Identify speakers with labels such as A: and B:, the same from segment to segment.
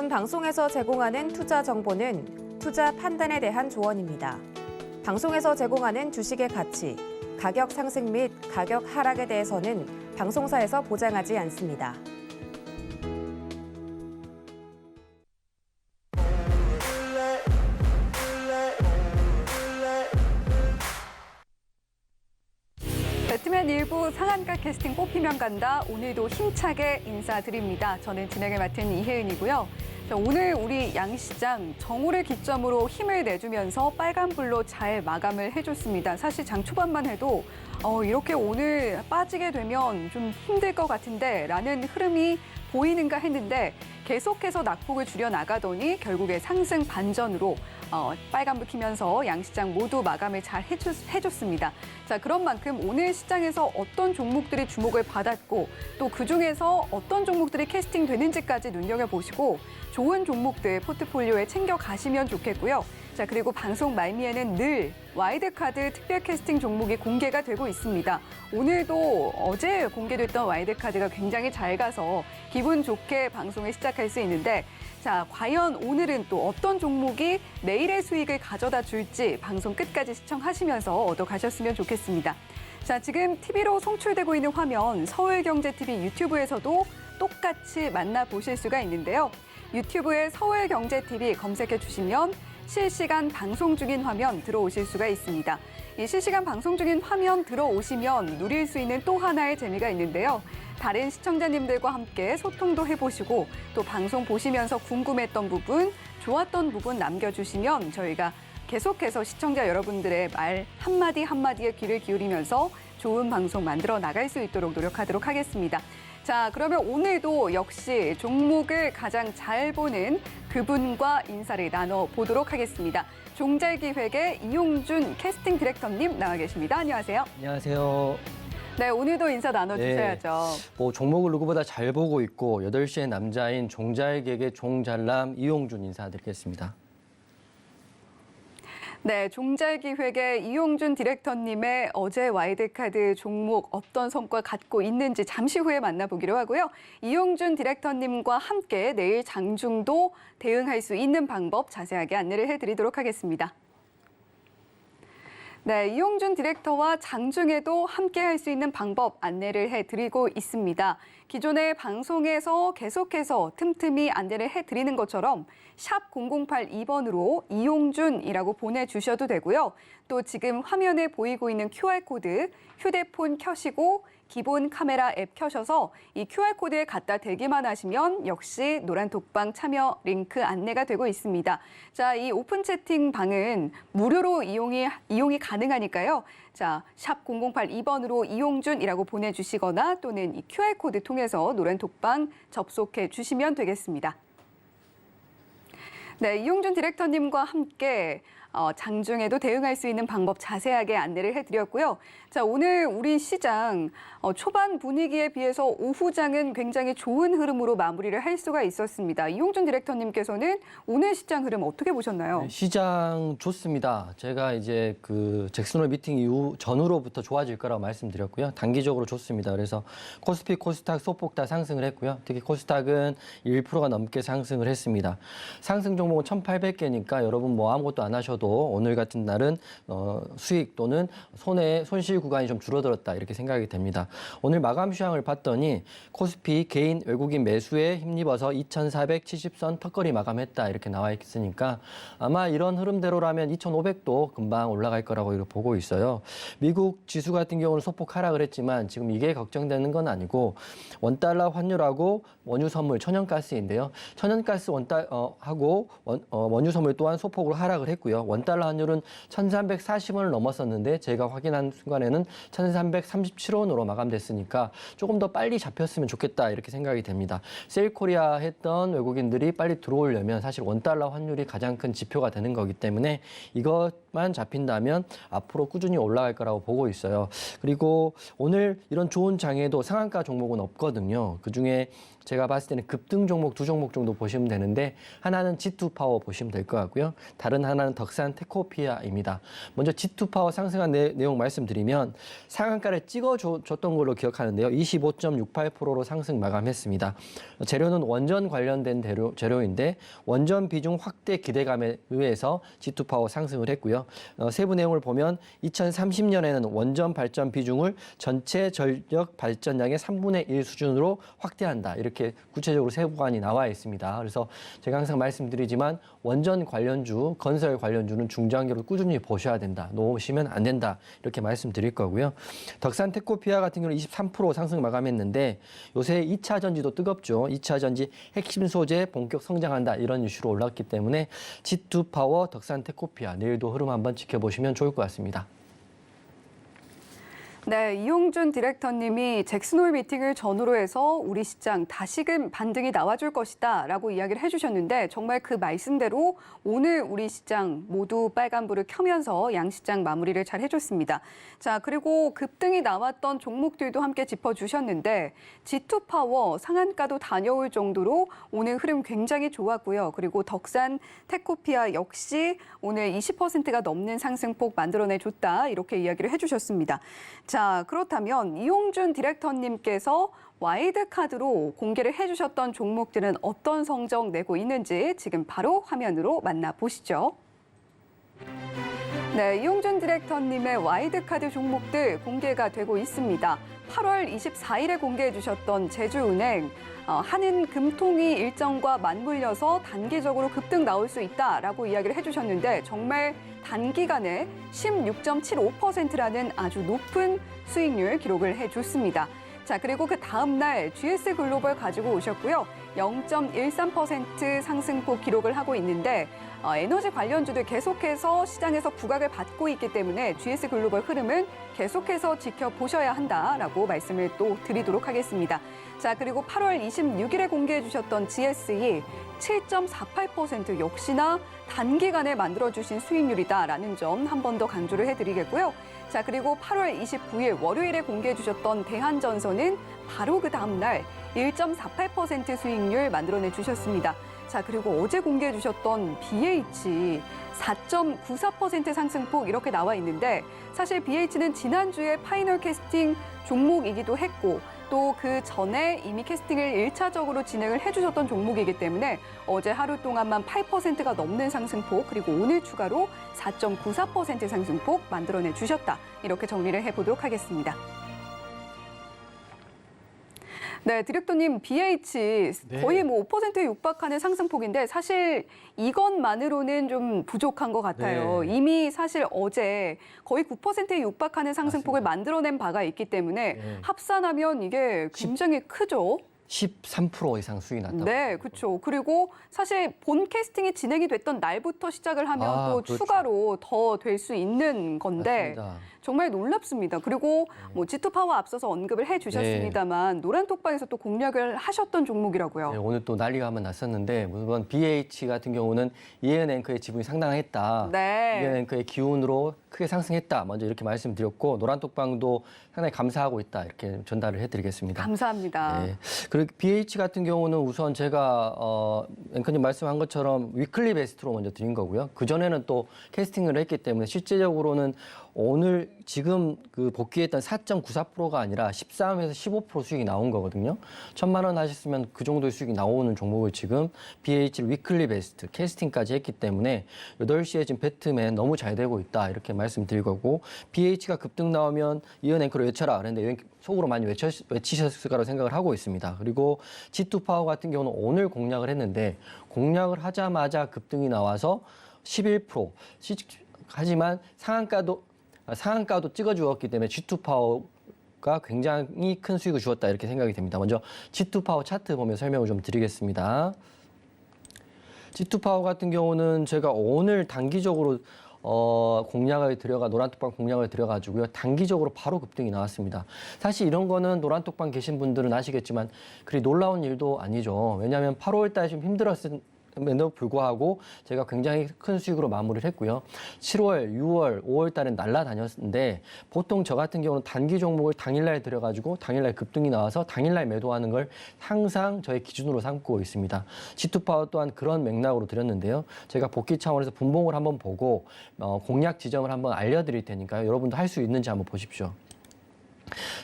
A: 본 방송에서 제공하는 투자 정보는 투자 판단에 대한 조언입니다. 방송에서 제공하는 주식의 가치, 가격 상승 및 가격 하락에 대해서는 방송사에서 보장하지 않습니다.
B: 배트맨 일부 상한가 캐스팅 뽑히면 간다. 오늘도 힘차게 인사드립니다. 저는 진행을 맡은 이혜은이고요. 오늘 우리 양시장 정오를 기점으로 힘을 내주면서 빨간불로 잘 마감을 해줬습니다. 사실 장 초반만 해도 이렇게 오늘 빠지게 되면 좀 힘들 것 같은데 라는 흐름이 보이는가 했는데 계속해서 낙폭을 줄여나가더니 결국에 상승 반전으로 빨간불 켜면서 양시장 모두 마감을 잘 해줬습니다. 자, 그런 만큼 오늘 시장에서 어떤 종목들이 주목을 받았고 또 그중에서 어떤 종목들이 캐스팅 되는지까지 눈여겨보시고 좋은 종목들 포트폴리오에 챙겨가시면 좋겠고요. 자, 그리고 방송 말미에는 늘 와이드카드 특별 캐스팅 종목이 공개가 되고 있습니다. 오늘도 어제 공개됐던 와이드카드가 굉장히 잘 가서 기분 좋게 방송을 시작할 수 있는데 자, 과연 오늘은 또 어떤 종목이 내일의 수익을 가져다 줄지 방송 끝까지 시청하시면서 얻어가셨으면 좋겠습니다. 자, 지금 TV로 송출되고 있는 화면 서울경제TV 유튜브에서도 똑같이 만나보실 수가 있는데요. 유튜브에 서울경제TV 검색해 주시면 실시간 방송 중인 화면 들어오실 수가 있습니다. 이 실시간 방송 중인 화면 들어오시면 누릴 수 있는 또 하나의 재미가 있는데요. 다른 시청자님들과 함께 소통도 해보시고 또 방송 보시면서 궁금했던 부분, 좋았던 부분 남겨주시면 저희가 계속해서 시청자 여러분들의 말 한마디 한마디에 귀를 기울이면서 좋은 방송 만들어 나갈 수 있도록 노력하도록 하겠습니다. 자, 그러면 오늘도 역시 종목을 가장 잘 보는 그분과 인사를 나눠보도록 하겠습니다. 종잘기획의 이용준 캐스팅 디렉터님 나와 계십니다. 안녕하세요.
C: 안녕하세요.
B: 네, 오늘도 인사 나눠주셔야죠.
C: 종목을 누구보다 잘 보고 있고 8시의 남자인 종잘기획의 종잘남 이용준 인사드리겠습니다.
B: 네, 종잘기획의 이용준 디렉터님의 어제 와이드카드 종목 어떤 성과 갖고 있는지 잠시 후에 만나보기로 하고요. 이용준 디렉터님과 함께 내일 장중도 대응할 수 있는 방법 자세하게 안내를 해드리도록 하겠습니다. 네, 이용준 디렉터와 장중에도 함께 할 수 있는 방법 안내를 해드리고 있습니다. 기존의 방송에서 계속해서 틈틈이 안내를 해드리는 것처럼 샵 0082번으로 이용준이라고 보내주셔도 되고요. 또 지금 화면에 보이고 있는 QR코드 휴대폰 켜시고 기본 카메라 앱 켜셔서 이 QR코드에 갖다 대기만 하시면 역시 노란 톡방 참여 링크 안내가 되고 있습니다. 자, 이 오픈 채팅 방은 무료로 이용이 가능하니까요. 자, 샵 0082번으로 이용준이라고 보내주시거나 또는 이 QR코드 통해서 노란 톡방 접속해 주시면 되겠습니다. 네, 이용준 디렉터님과 함께 장중에도 대응할 수 있는 방법 자세하게 안내를 해드렸고요. 자, 오늘 우리 시장 초반 분위기에 비해서 오후장은 굉장히 좋은 흐름으로 마무리를 할 수가 있었습니다. 이용준 디렉터님께서는 오늘 시장 흐름 어떻게 보셨나요?
C: 네, 시장 좋습니다. 제가 이제 그 잭슨홀 미팅 이후 전후로부터 좋아질 거라고 말씀드렸고요. 단기적으로 좋습니다. 그래서 코스피, 코스닥 소폭 다 상승을 했고요. 특히 코스닥은 1%가 넘게 상승을 했습니다. 상승 종목은 1,800개니까 여러분 뭐 아무것도 안 하셔도 오늘 같은 날은 수익 또는 손실 구간이 좀 줄어들었다 이렇게 생각이 됩니다. 오늘 마감 시황을 봤더니 코스피 개인 외국인 매수에 힘입어서 2,470선 턱걸이 마감했다 이렇게 나와 있으니까 아마 이런 흐름대로라면 2,500도 금방 올라갈 거라고 이렇게 보고 있어요. 미국 지수 같은 경우는 소폭 하락을 했지만 지금 이게 걱정되는 건 아니고 원달러 환율하고 원유 선물 천연가스인데요. 천연가스 하고 원유 선물 또한 소폭으로 하락을 했고요. 원달러 환율은 1,340원을 넘었었는데 제가 확인한 순간에는 1,337원으로 마감됐으니까 조금 더 빨리 잡혔으면 좋겠다 이렇게 생각이 됩니다. 세일코리아 했던 외국인들이 빨리 들어오려면 사실 원달러 환율이 가장 큰 지표가 되는 거기 때문에 이것만 잡힌다면 앞으로 꾸준히 올라갈 거라고 보고 있어요. 그리고 오늘 이런 좋은 장에도 상한가 종목은 없거든요. 그중에 제가 봤을 때는 급등 종목 두 종목 정도 보시면 되는데 하나는 G2 파워 보시면 될 것 같고요. 다른 하나는 덕산 테코피아입니다. 먼저 G2 파워 상승한 내용 말씀드리면 상한가를 찍어줬던 걸로 기억하는데요. 25.68%로 상승 마감했습니다. 재료는 원전 관련된 재료인데 원전 비중 확대 기대감에 의해서 G2 파워 상승을 했고요. 세부 내용을 보면 2030년에는 원전 발전 비중을 전체 전력 발전량의 3분의 1 수준으로 확대한다. 이렇게 구체적으로 세부안이 나와 있습니다. 그래서 제가 항상 말씀드리지만 원전 관련주, 건설 관련주는 중장기로 꾸준히 보셔야 된다. 놓으시면 안 된다. 이렇게 말씀드릴 거고요. 덕산 테코피아 같은 경우는 23% 상승 마감했는데 요새 2차 전지도 뜨겁죠. 2차 전지 핵심 소재 본격 성장한다. 이런 이슈로 올랐기 때문에 G2 파워, 덕산 테코피아 내일도 흐름 한번 지켜보시면 좋을 것 같습니다.
B: 네, 이용준 디렉터님이 잭슨홀 미팅을 전후로 해서 우리 시장 다시금 반등이 나와줄 것이다 라고 이야기를 해주셨는데 정말 그 말씀대로 오늘 우리 시장 모두 빨간불을 켜면서 양시장 마무리를 잘 해줬습니다. 자, 그리고 급등이 나왔던 종목들도 함께 짚어주셨는데 G2 파워 상한가도 다녀올 정도로 오늘 흐름 굉장히 좋았고요. 그리고 덕산 테코피아 역시 오늘 20%가 넘는 상승폭 만들어내줬다 이렇게 이야기를 해주셨습니다. 자, 그렇다면 이용준 디렉터님께서 와일드카드로 공개를 해주셨던 종목들은 어떤 성적 내고 있는지 지금 바로 화면으로 만나보시죠. 네, 이용준 디렉터님의 와일드카드 종목들 공개가 되고 있습니다. 8월 24일에 공개해 주셨던 제주은행, 한인금통위 일정과 맞물려서 단기적으로 급등 나올 수 있다라고 이야기를 해주셨는데 정말 단기간에 16.75%라는 아주 높은 수익률 기록을 해줬습니다. 자, 그리고 그 다음 날 GS 글로벌 가지고 오셨고요. 0.13% 상승폭 기록을 하고 있는데 에너지 관련주들 계속해서 시장에서 부각을 받고 있기 때문에 GS 글로벌 흐름은 계속해서 지켜보셔야 한다라고 말씀을 또 드리도록 하겠습니다. 자, 그리고 8월 26일에 공개해 주셨던 GSE 7.48% 역시나 단기간에 만들어주신 수익률이다라는 점 한 번 더 강조를 해드리겠고요. 자, 그리고 8월 29일 월요일에 공개해 주셨던 대한전선은 바로 그 다음 날 1.48% 수익률 만들어내 주셨습니다. 자, 그리고 어제 공개해 주셨던 BH 4.94% 상승폭 이렇게 나와 있는데 사실 BH는 지난주에 파이널 캐스팅 종목이기도 했고 또 그 전에 이미 캐스팅을 1차적으로 진행을 해주셨던 종목이기 때문에 어제 하루 동안만 8%가 넘는 상승폭 그리고 오늘 추가로 4.94% 상승폭 만들어내 주셨다. 이렇게 정리를 해보도록 하겠습니다. 네, 디렉터님, BH 거의 뭐 5%에 육박하는 상승폭인데 사실 이것만으로는 좀 부족한 것 같아요.
C: 네.
B: 이미 사실 어제 거의 9%에 육박하는 상승폭을 만들어낸 바가 있기 때문에
C: 네.
B: 합산하면 이게 굉장히 크죠.
C: 13% 이상 수익이 났다고.
B: 네, 그렇죠. 그리고 사실 본 캐스팅이 진행이 됐던 날부터 시작을 하면 또
C: 그렇죠.
B: 추가로 더 될 수 있는 건데
C: 맞습니다.
B: 정말 놀랍습니다. 그리고 뭐 G2 파워 앞서서 언급을 해주셨습니다만 노란 톡방에서 또 공략을 하셨던 종목이라고요.
C: 네, 오늘 또 난리가 한번 났었는데 물론 BH 같은 경우는 이엔앵커의 지분이 상당했다.
B: 네.
C: 이엔앵커의 기운으로 크게 상승했다. 먼저 이렇게 말씀드렸고 노란톡방도 상당히 감사하고 있다. 이렇게 전달을 해드리겠습니다.
B: 감사합니다.
C: 네. 그리고 BH 같은 경우는 우선 제가 앵커님 말씀한 것처럼 위클리 베스트로 먼저 드린 거고요. 그전에는 또 캐스팅을 했기 때문에 실제적으로는 오늘 지금 그 복귀했던 4.94%가 아니라 13에서 15% 수익이 나온 거거든요. 1,000만 원 하셨으면 그 정도의 수익이 나오는 종목을 지금 BH를 위클리 베스트 캐스팅까지 했기 때문에 8시에 지금 배트맨 너무 잘 되고 있다. 이렇게 말씀드릴 거고 BH가 급등 나오면 이은 앵커를 외쳐라. 그런데 속으로 많이 외치셨을 거라고 생각을 하고 있습니다. 그리고 G2 파워 같은 경우는 오늘 공략을 했는데 공략을 하자마자 급등이 나와서 11%. 하지만 상한가도 찍어주었기 때문에 G2 파워가 굉장히 큰 수익을 주었다 이렇게 생각이 됩니다. 먼저 G2 파워 차트 보면 설명을 좀 드리겠습니다. G2 파워 같은 경우는 제가 오늘 단기적으로 노란톡방 공략을 들여가지고요. 단기적으로 바로 급등이 나왔습니다. 사실 이런 거는 노란톡방 계신 분들은 아시겠지만 그리 놀라운 일도 아니죠. 왜냐하면 8월 달에 좀 그럼에도 불구하고 제가 굉장히 큰 수익으로 마무리를 했고요. 7월, 6월, 5월 달엔 날라다녔는데 보통 저 같은 경우는 단기 종목을 당일날 들여가지고 당일날 급등이 나와서 당일날 매도하는 걸 항상 저의 기준으로 삼고 있습니다. G2파워 또한 그런 맥락으로 드렸는데요. 제가 복귀 차원에서 분봉을 한번 보고 공략 지점을 한번 알려드릴 테니까요. 여러분도 할 수 있는지 한번 보십시오.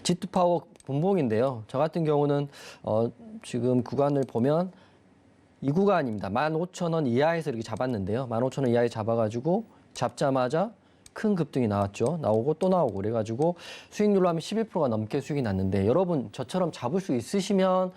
C: G2파워 분봉인데요. 저 같은 경우는 지금 구간을 보면 이 구간입니다. 15,000원 이하에서 이렇게 잡았는데요. 15,000원 이하에 잡아가지고 잡자마자 큰 급등이 나왔죠. 나오고 또 나오고 그래가지고 수익률로 하면 11%가 넘게 수익이 났는데 여러분 저처럼 잡을 수 있으시면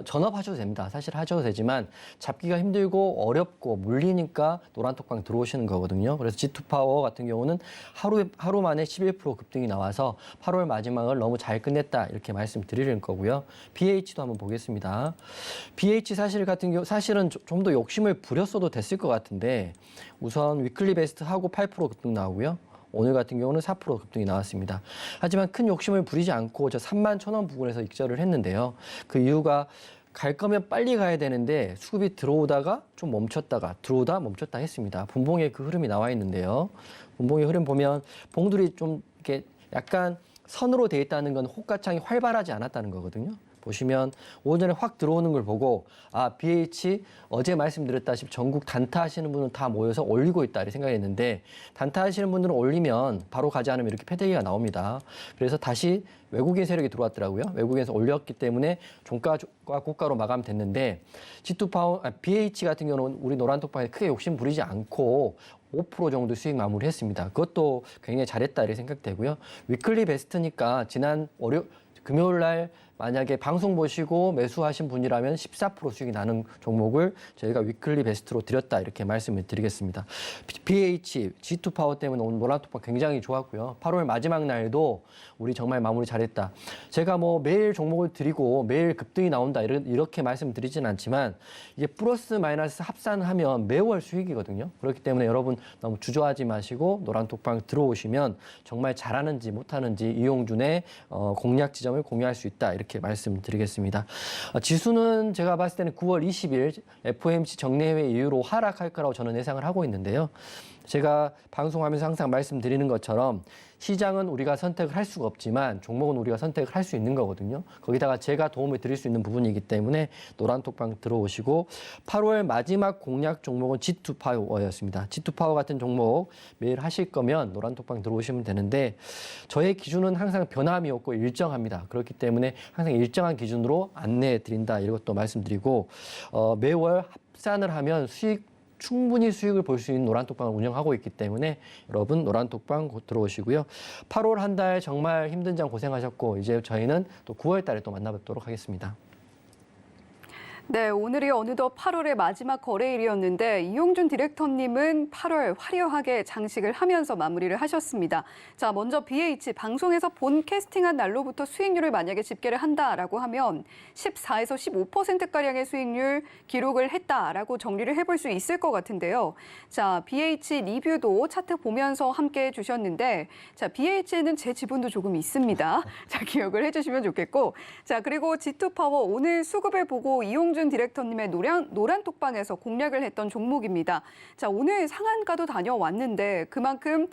C: 전업하셔도 됩니다. 사실 하셔도 되지만 잡기가 힘들고 어렵고 물리니까 노란톡방 들어오시는 거거든요. 그래서 G2파워 같은 경우는 하루 만에 11% 급등이 나와서 8월 마지막을 너무 잘 끝냈다 이렇게 말씀드리는 거고요. BH도 한번 보겠습니다. BH 사실은 좀 더 욕심을 부렸어도 됐을 것 같은데 우선 위클리 베스트 하고 8% 급등 나오고요. 오늘 같은 경우는 4% 급등이 나왔습니다. 하지만 큰 욕심을 부리지 않고 저 31,000원 부근에서 익절을 했는데요. 그 이유가 갈 거면 빨리 가야 되는데 수급이 들어오다가 좀 멈췄다가 들어오다 멈췄다 했습니다. 분봉에 그 흐름이 나와 있는데요. 분봉의 흐름 보면 봉들이 좀 이렇게 약간 선으로 돼 있다는 건 호가창이 활발하지 않았다는 거거든요. 보시면 오전에 확 들어오는 걸 보고 BH 어제 말씀드렸다시피 전국 단타 하시는 분은 다 모여서 올리고 있다 이렇게 생각했는데 단타 하시는 분들은 올리면 바로 가지 않으면 이렇게 패대기가 나옵니다. 그래서 다시 외국인 세력이 들어왔더라고요. 외국인에서 올렸기 때문에 종가가 고가로 마감됐는데 BH 같은 경우는 우리 노란톡방에 크게 욕심 부리지 않고 5% 정도 수익 마무리했습니다. 그것도 굉장히 잘했다 이렇게 생각되고요. 위클리 베스트니까 지난 금요일 날 만약에 방송 보시고 매수하신 분이라면 14% 수익이 나는 종목을 저희가 위클리 베스트로 드렸다 이렇게 말씀을 드리겠습니다. BH, G2파워 때문에 오늘 노란톡방 굉장히 좋았고요. 8월 마지막 날도 우리 정말 마무리 잘했다. 제가 뭐 매일 종목을 드리고 매일 급등이 나온다 이렇게 말씀드리진 않지만 이게 플러스 마이너스 합산하면 매월 수익이거든요. 그렇기 때문에 여러분 너무 주저하지 마시고 노란톡방 들어오시면 정말 잘하는지 못하는지 이용준의 공략 지점을 공유할 수 있다 이렇게 말씀드리겠습니다. 지수는 제가 봤을 때는 9월 20일 FOMC 정례회 이후로 하락할 거라고 저는 예상을 하고 있는데요. 제가 방송하면서 항상 말씀드리는 것처럼 시장은 우리가 선택을 할 수가 없지만 종목은 우리가 선택을 할 수 있는 거거든요. 거기다가 제가 도움을 드릴 수 있는 부분이기 때문에 노란톡방 들어오시고 8월 마지막 공략 종목은 G2파워였습니다. G2파워 같은 종목 매일 하실 거면 노란톡방 들어오시면 되는데 저의 기준은 항상 변함이 없고 일정합니다. 그렇기 때문에 항상 일정한 기준으로 안내해 드린다 이것도 말씀드리고 매월 합산을 하면 충분히 수익을 볼 수 있는 노란톡방을 운영하고 있기 때문에 여러분 노란톡방 곧 들어오시고요. 8월 한 달 정말 힘든 장 고생하셨고 이제 저희는 또 9월 달에 또 만나뵙도록 하겠습니다.
B: 네, 오늘이 어느덧 8월의 마지막 거래일이었는데 이용준 디렉터님은 8월 화려하게 장식을 하면서 마무리를 하셨습니다. 자, 먼저 BH 방송에서 본 캐스팅한 날로부터 수익률을 만약에 집계를 한다라고 하면 14에서 15%가량의 수익률 기록을 했다라고 정리를 해볼 수 있을 것 같은데요. 자, BH 리뷰도 차트 보면서 함께 해주셨는데 자, BH에는 제 지분도 조금 있습니다. 자, 기억을 해주시면 좋겠고 자, 그리고 G2파워 오늘 수급을 보고 이용준 디렉터님의 노란톡방에서 공략을 했던 종목입니다. 자, 오늘 상한가도 다녀왔는데 그만큼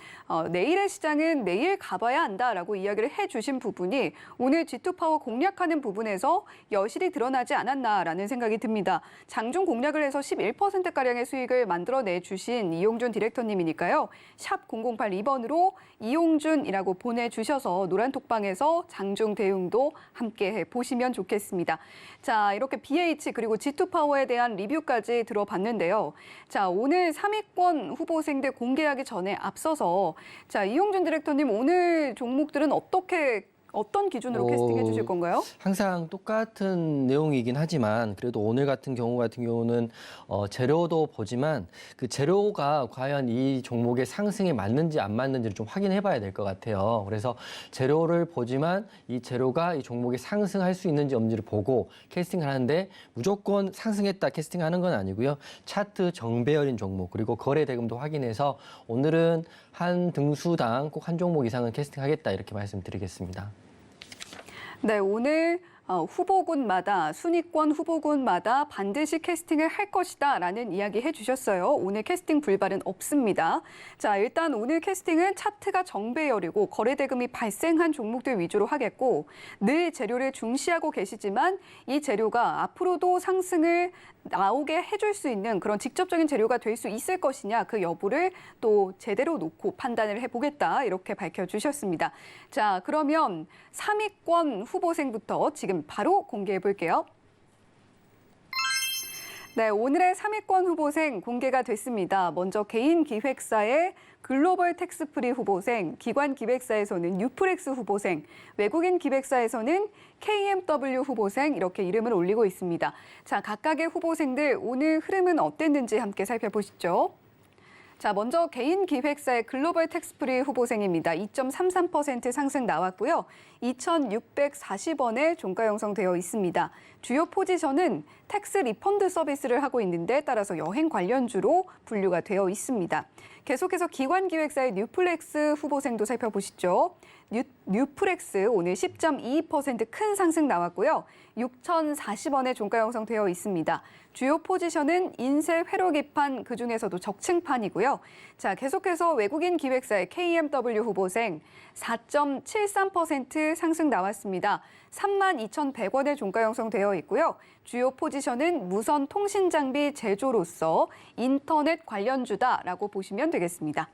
B: 내일의 시장은 내일 가봐야 한다라고 이야기를 해주신 부분이 오늘 G2파워 공략하는 부분에서 여실히 드러나지 않았나라는 생각이 듭니다. 장중 공략을 해서 11%가량의 수익을 만들어내 주신 이용준 디렉터님이니까요. 샵 0082번으로 이용준이라고 보내주셔서 노란톡방에서 장중 대응도 함께 해보시면 좋겠습니다. 자, 이렇게 BH 그리고 G2파워에 대한 리뷰까지 들어봤는데요. 자, 오늘 3위권 후보생들 공개하기 전에 앞서서 자, 이용준 디렉터님 오늘 종목들은 어떤 기준으로 캐스팅해 주실 건가요?
C: 항상 똑같은 내용이긴 하지만 그래도 오늘 같은 경우는 재료도 보지만 그 재료가 과연 이 종목의 상승에 맞는지 안 맞는지를 좀 확인해 봐야 될 것 같아요. 그래서 재료를 보지만 이 재료가 이 종목에 상승할 수 있는지 없는지를 보고 캐스팅을 하는데 무조건 상승했다 캐스팅하는 건 아니고요. 차트 정배열인 종목 그리고 거래 대금도 확인해서 오늘은 한 등수당 꼭 한 종목 이상은 캐스팅하겠다 이렇게 말씀드리겠습니다.
B: 네, 오늘 후보군마다 순위권 후보군마다 반드시 캐스팅을 할 것이다라는 이야기 해주셨어요. 오늘 캐스팅 불발은 없습니다. 자, 일단 오늘 캐스팅은 차트가 정배열이고 거래대금이 발생한 종목들 위주로 하겠고 늘 재료를 중시하고 계시지만 이 재료가 앞으로도 상승을 나오게 해줄 수 있는 그런 직접적인 재료가 될 수 있을 것이냐 그 여부를 또 제대로 놓고 판단을 해보겠다 이렇게 밝혀주셨습니다. 자, 그러면 3위권 후보생부터 지금 바로 공개해 볼게요. 네, 오늘의 3위권 후보생 공개가 됐습니다. 먼저 개인 기획사의 글로벌 텍스프리 후보생, 기관 기획사에서는 뉴프렉스 후보생, 외국인 기획사에서는 KMW 후보생 이렇게 이름을 올리고 있습니다. 자, 각각의 후보생들 오늘 흐름은 어땠는지 함께 살펴보시죠. 자, 먼저 개인 기획사의 글로벌 텍스프리 후보생입니다. 2.33% 상승 나왔고요. 2,640원에 종가 형성되어 있습니다. 주요 포지션은 텍스 리펀드 서비스를 하고 있는데 따라서 여행 관련주로 분류가 되어 있습니다. 계속해서 기관 기획사의 뉴플렉스 후보생도 살펴보시죠. 뉴프렉스 오늘 10.22% 큰 상승 나왔고요. 6,040원에 종가 형성되어 있습니다. 주요 포지션은 인쇄 회로 기판 그중에서도 적층판이고요. 자, 계속해서 외국인 기획사의 KMW 후보생 4.73% 상승 나왔습니다. 32,100원에 종가 형성되어 있고요. 주요 포지션은 무선 통신 장비 제조로서 인터넷 관련주다라고 보시면 되겠습니다.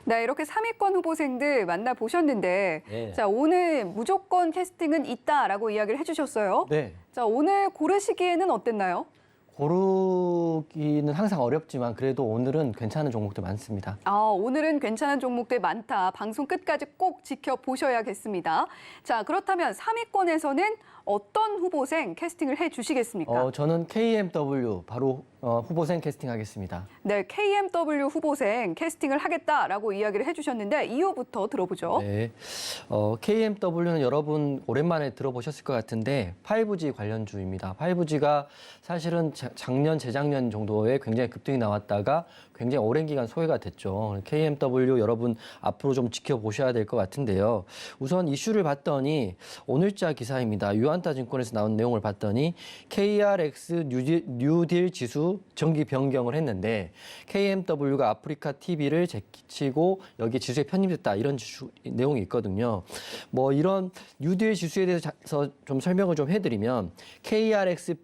B: 네, 이렇게 3위권 후보생들 만나보셨는데
C: 네.
B: 자, 오늘 무조건 캐스팅은 있다라고 이야기를 해주셨어요.
C: 네.
B: 자, 오늘 고르시기에는 어땠나요?
C: 고르기는 항상 어렵지만 그래도 오늘은 괜찮은 종목들 많습니다.
B: 오늘은 괜찮은 종목들 많다. 방송 끝까지 꼭 지켜보셔야겠습니다. 자, 그렇다면 3위권에서는 어떤 후보생 캐스팅을 해주시겠습니까?
C: 저는 KMW 바로 후보생 캐스팅하겠습니다.
B: 네, KMW 후보생 캐스팅을 하겠다라고 이야기를 해주셨는데 이유부터 들어보죠.
C: 네, KMW는 여러분 오랜만에 들어보셨을 것 같은데 5G 관련주입니다. 5G가 사실은 작년, 재작년 정도에 굉장히 급등이 나왔다가 굉장히 오랜 기간 소외가 됐죠. KMW 여러분 앞으로 좀 지켜보셔야 될 것 같은데요. 우선 이슈를 봤더니 오늘자 기사입니다. 유안타증권에서 나온 내용을 봤더니 KRX 뉴딜 지수 정기 변경을 했는데 KMW가 아프리카 TV를 제치고 여기 지수에 편입됐다 이런 내용이 있거든요. 뭐 이런 뉴딜 지수에 대해서 좀 설명을 좀 해드리면 KRX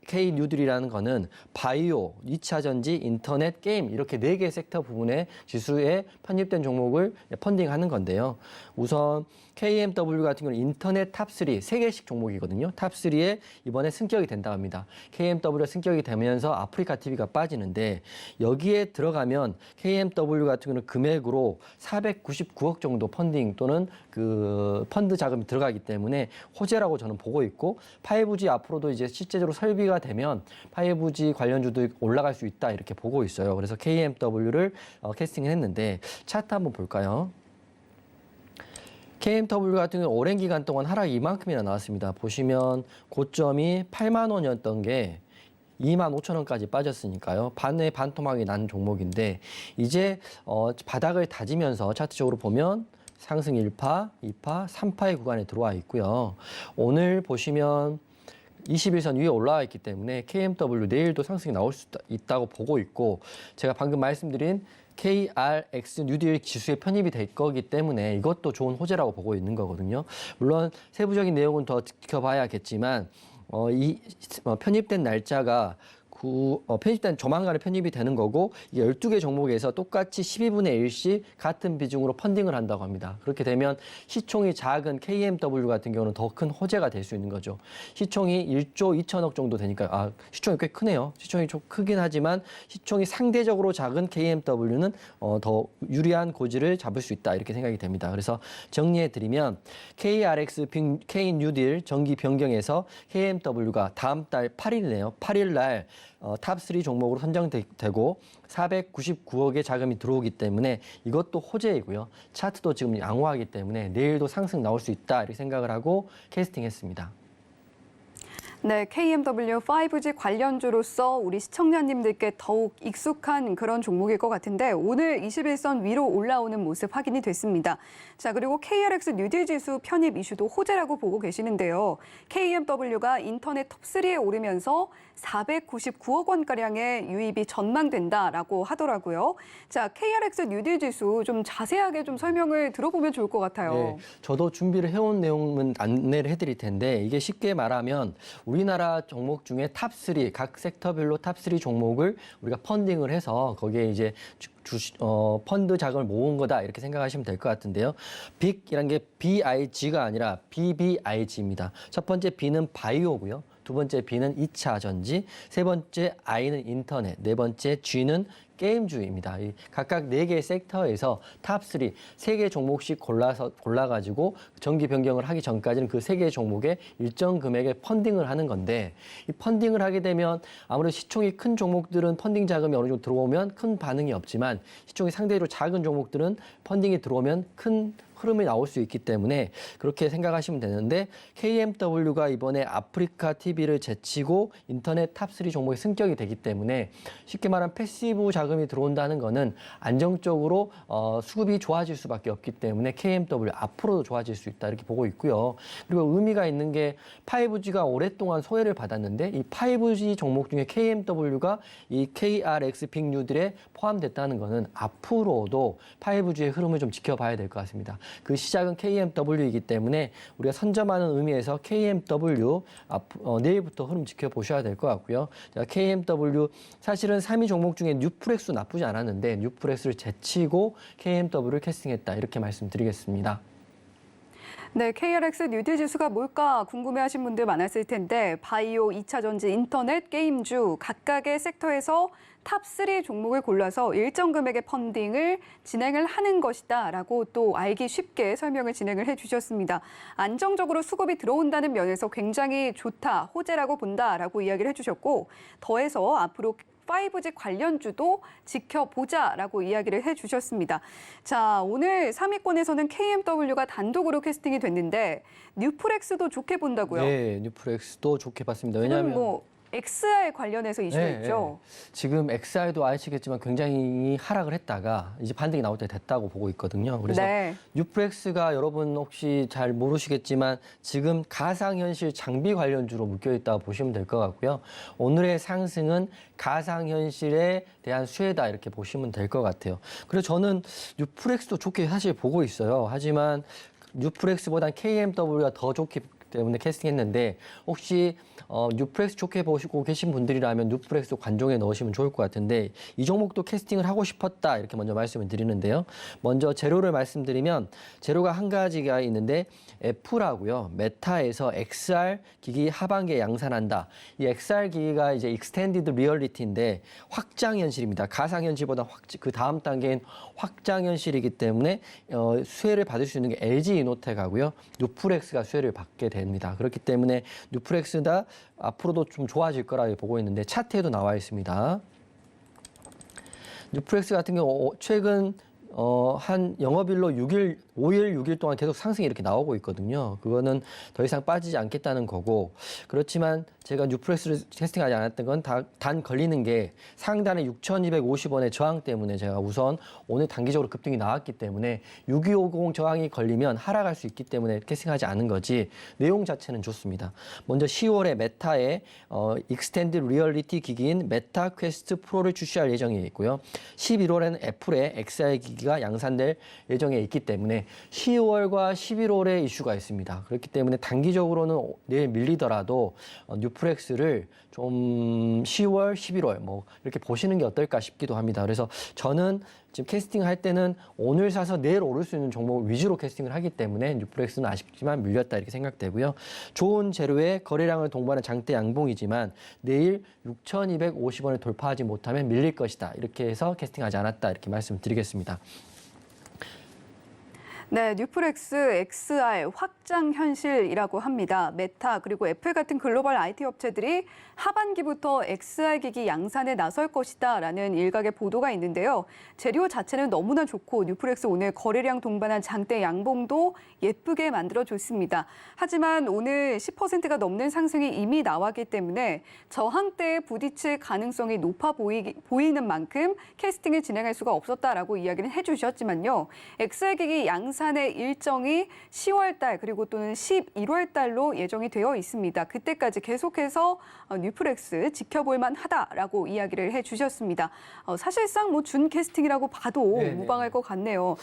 C: K 뉴딜이라는 거는 바이오, 2차 전지, 인터넷, 게임 이렇게 4개 섹터 부분의 지수에 편입된 종목을 펀딩하는 건데요. 우선 KMW 같은 경우는 인터넷 탑3, 3개씩 종목이거든요. 탑3에 이번에 승격이 된다고 합니다. KMW가 승격이 되면서 아프리카 TV가 빠지는데 여기에 들어가면 KMW 같은 경우는 금액으로 499억 정도 펀딩 또는 그 펀드 자금이 들어가기 때문에 호재라고 저는 보고 있고 5G 앞으로도 이제 실제적으로 설비가 되면 5G 관련주도 올라갈 수 있다 이렇게 보고 있어요. 그래서 KMW를 캐스팅을 했는데 차트 한번 볼까요? KMW 같은 경우는 오랜 기간 동안 하락이 이만큼이나 나왔습니다. 보시면 고점이 8만 원이었던 게 2만 5천 원까지 빠졌으니까요. 반의 반토막이 난 종목인데 이제 바닥을 다지면서 차트적으로 보면 상승 1파, 2파, 3파의 구간에 들어와 있고요. 오늘 보시면 21선 위에 올라와 있기 때문에 KMW 내일도 상승이 나올 수 있다고 보고 있고 제가 방금 말씀드린 KRX 뉴딜 지수에 편입이 될 거기 때문에 이것도 좋은 호재라고 보고 있는 거거든요. 물론 세부적인 내용은 더 지켜봐야겠지만 편입된 날짜가 편입된 조만간에 편입이 되는 거고 12개 종목에서 똑같이 12분의 1씩 같은 비중으로 펀딩을 한다고 합니다. 그렇게 되면 시총이 작은 KMW 같은 경우는 더 큰 호재가 될 수 있는 거죠. 시총이 1조 2천억 정도 되니까 시총이 꽤 크네요. 시총이 좀 크긴 하지만 시총이 상대적으로 작은 KMW는 더 유리한 고지를 잡을 수 있다 이렇게 생각이 됩니다. 그래서 정리해드리면 KRX K 뉴딜 정기 변경에서 KMW가 다음 달 8일이네요. 8일 날 탑3 종목으로 선정되고 499억의 자금이 들어오기 때문에 이것도 호재이고요. 차트도 지금 양호하기 때문에 내일도 상승 나올 수 있다 이렇게 생각을 하고 캐스팅했습니다.
B: 네, KMW 5G 관련주로서 우리 시청자님들께 더욱 익숙한 그런 종목일 것 같은데 오늘 21선 위로 올라오는 모습 확인이 됐습니다. 자, 그리고 KRX 뉴딜 지수 편입 이슈도 호재라고 보고 계시는데요. KMW가 인터넷 톱3에 오르면서 499억 원가량의 유입이 전망된다라고 하더라고요. 자, KRX 뉴딜 지수 좀 자세하게 좀 설명을 들어보면 좋을 것 같아요.
C: 네, 저도 준비를 해온 내용은 안내를 해드릴 텐데 이게 쉽게 말하면 우리나라 종목 중에 탑3, 각 섹터별로 탑3 종목을 우리가 펀딩을 해서 거기에 이제 펀드 자금을 모은 거다 이렇게 생각하시면 될 것 같은데요. 빅이란 게 BIG가 아니라 BBIG입니다. 첫 번째 B는 바이오고요. 두 번째 B는 2차 전지, 세 번째 I는 인터넷, 네 번째 G는 게임주입니다. 각각 4개의 섹터에서 탑3, 3개 종목씩 골라가지고 정기 변경을 하기 전까지는 그 3개의 종목에 일정 금액의 펀딩을 하는 건데 이 펀딩을 하게 되면 아무래도 시총이 큰 종목들은 펀딩 자금이 어느 정도 들어오면 큰 반응이 없지만 시총이 상대적으로 작은 종목들은 펀딩이 들어오면 큰 흐름이 나올 수 있기 때문에 그렇게 생각하시면 되는데 KMW가 이번에 아프리카 TV를 제치고 인터넷 탑3 종목에 승격이 되기 때문에 쉽게 말하면 패시브 자금이 들어온다는 거는 안정적으로 수급이 좋아질 수밖에 없기 때문에 KMW 앞으로도 좋아질 수 있다 이렇게 보고 있고요. 그리고 의미가 있는 게 5G가 오랫동안 소외를 받았는데 이 5G 종목 중에 KMW가 이 KRX 빅뉴들에 포함됐다는 거는 앞으로도 5G의 흐름을 좀 지켜봐야 될 것 같습니다. 그 시작은 KMW이기 때문에 우리가 선점하는 의미에서 KMW 내일부터 흐름 지켜보셔야 될 것 같고요. KMW 사실은 3위 종목 중에 뉴프렉스 나쁘지 않았는데 뉴프렉스를 제치고 KMW를 캐스팅했다 이렇게 말씀드리겠습니다.
B: 네, KRX 뉴딜 지수가 뭘까 궁금해하신 분들 많았을 텐데 바이오, 2차 전지, 인터넷, 게임주 각각의 섹터에서 탑3 종목을 골라서 일정 금액의 펀딩을 진행을 하는 것이다라고 또 알기 쉽게 설명을 진행을 해주셨습니다. 안정적으로 수급이 들어온다는 면에서 굉장히 좋다, 호재라고 본다라고 이야기를 해주셨고 더해서 앞으로 5G 관련주도 지켜보자라고 이야기를 해주셨습니다. 자, 오늘 3위권에서는 KMW가 단독으로 캐스팅이 됐는데 뉴프렉스도 좋게 본다고요?
C: 네, 뉴프렉스도 좋게 봤습니다.
B: 지금
C: 왜냐하면
B: 뭐 XR 관련해서 이슈가
C: 네,
B: 있죠.
C: 네. 지금 XR도 아시겠지만 굉장히 하락을 했다가 이제 반등이 나올 때 됐다고 보고 있거든요. 그래서
B: 네.
C: 뉴프렉스가 여러분 혹시 잘 모르시겠지만 지금 가상현실 장비 관련주로 묶여있다고 보시면 될 것 같고요. 오늘의 상승은 가상현실에 대한 수혜다 이렇게 보시면 될 것 같아요. 그래서 저는 뉴프렉스도 좋게 사실 보고 있어요. 하지만 뉴프렉스보단 KMW가 더 좋게 때문에 캐스팅했는데 혹시 뉴프렉스 좋게 보시고 계신 분들이라면 뉴프렉스 관종에 넣으시면 좋을 것 같은데 이 종목도 캐스팅을 하고 싶었다 이렇게 먼저 말씀을 드리는데요. 먼저 재료를 말씀드리면 재료가 한 가지가 있는데 애플하고요. 메타에서 XR 기기 하반기에 양산한다. 이 XR 기기가 이제 익스텐디드 리얼리티인데 확장 현실입니다. 가상 현실보다 그 다음 단계인 확장 현실이기 때문에 수혜를 받을 수 있는 게 LG 이노텍하고요. 뉴프렉스가 수혜를 받게 됩니다. 그렇기 때문에 뉴프렉스가 앞으로도 좀 좋아질 거라고 보고 있는데 차트에도 나와 있습니다. 뉴프렉스 같은 경우 최근 한 영업일로 5일, 6일 동안 계속 상승이 이렇게 나오고 있거든요. 그거는 더 이상 빠지지 않겠다는 거고 그렇지만 제가 뉴프렉스를 캐스팅하지 않았던 건 단 걸리는 게 상단의 6,250원의 저항 때문에 제가 우선 오늘 단기적으로 급등이 나왔기 때문에 6250 저항이 걸리면 하락할 수 있기 때문에 캐스팅하지 않은 거지 내용 자체는 좋습니다. 먼저 10월에 메타의 익스텐드 리얼리티 기기인 메타 퀘스트 프로를 출시할 예정이 있고요. 11월에는 애플의 XR 기기가 양산될 예정에 있기 때문에 10월과 11월에 이슈가 있습니다. 그렇기 때문에 단기적으로는 내일 밀리더라도 뉴프렉스를 좀 10월, 11월 뭐 이렇게 보시는 게 어떨까 싶기도 합니다. 그래서 저는 지금 캐스팅 할 때는 오늘 사서 내일 오를 수 있는 종목 위주로 캐스팅을 하기 때문에 뉴프렉스는 아쉽지만 밀렸다 이렇게 생각되고요. 좋은 재료에 거래량을 동반한 장대 양봉이지만 내일 6,250원을 돌파하지 못하면 밀릴 것이다. 이렇게 해서 캐스팅하지 않았다 이렇게 말씀드리겠습니다.
B: 네, 뉴플렉스 XR 확장 현실이라고 합니다. 메타 그리고 애플 같은 글로벌 IT 업체들이 하반기부터 XR 기기 양산에 나설 것이다라는 일각의 보도가 있는데요. 재료 자체는 너무나 좋고 뉴플렉스 오늘 거래량 동반한 장대 양봉도 예쁘게 만들어줬습니다. 하지만 오늘 10%가 넘는 상승이 이미 나왔기 때문에 저항대에 부딪힐 가능성이 높아 보이는 만큼 캐스팅을 진행할 수가 없었다라고 이야기를 해주셨지만요. XR 기기 양산의 일정이 10월 달 그리고 또는 11월 달로 예정이 되어 있습니다. 그때까지 계속해서 뉴플렉스 지켜볼 만하다라고 이야기를 해주셨습니다. 사실상 뭐 준 캐스팅이라고 봐도
C: 네네.
B: 무방할 것 같네요.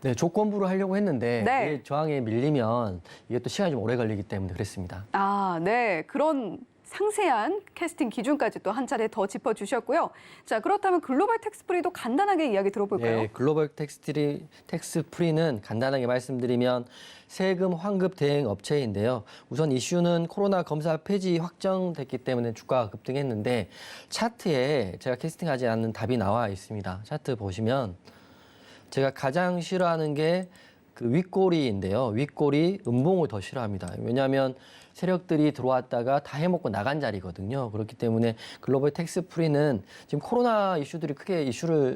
C: 네, 조건부로 하려고 했는데
B: 네.
C: 이게 저항에 밀리면 이게 또 시간이 좀 오래 걸리기 때문에 그랬습니다.
B: 아, 네. 그런 상세한 캐스팅 기준까지 또 한 차례 더 짚어주셨고요. 자, 그렇다면 글로벌 텍스프리도 간단하게 이야기 들어볼까요?
C: 네, 글로벌 텍스 프리는 간단하게 말씀드리면 세금 환급 대행 업체인데요. 우선 이슈는 코로나 검사 폐지 확정됐기 때문에 주가가 급등했는데 차트에 제가 캐스팅하지 않는 답이 나와 있습니다. 차트 보시면 제가 가장 싫어하는 게 그 윗꼬리인데요. 윗꼬리 음봉을 더 싫어합니다. 왜냐하면 세력들이 들어왔다가 다 해먹고 나간 자리거든요. 그렇기 때문에 글로벌 텍스 프리는 지금 코로나 이슈들이 크게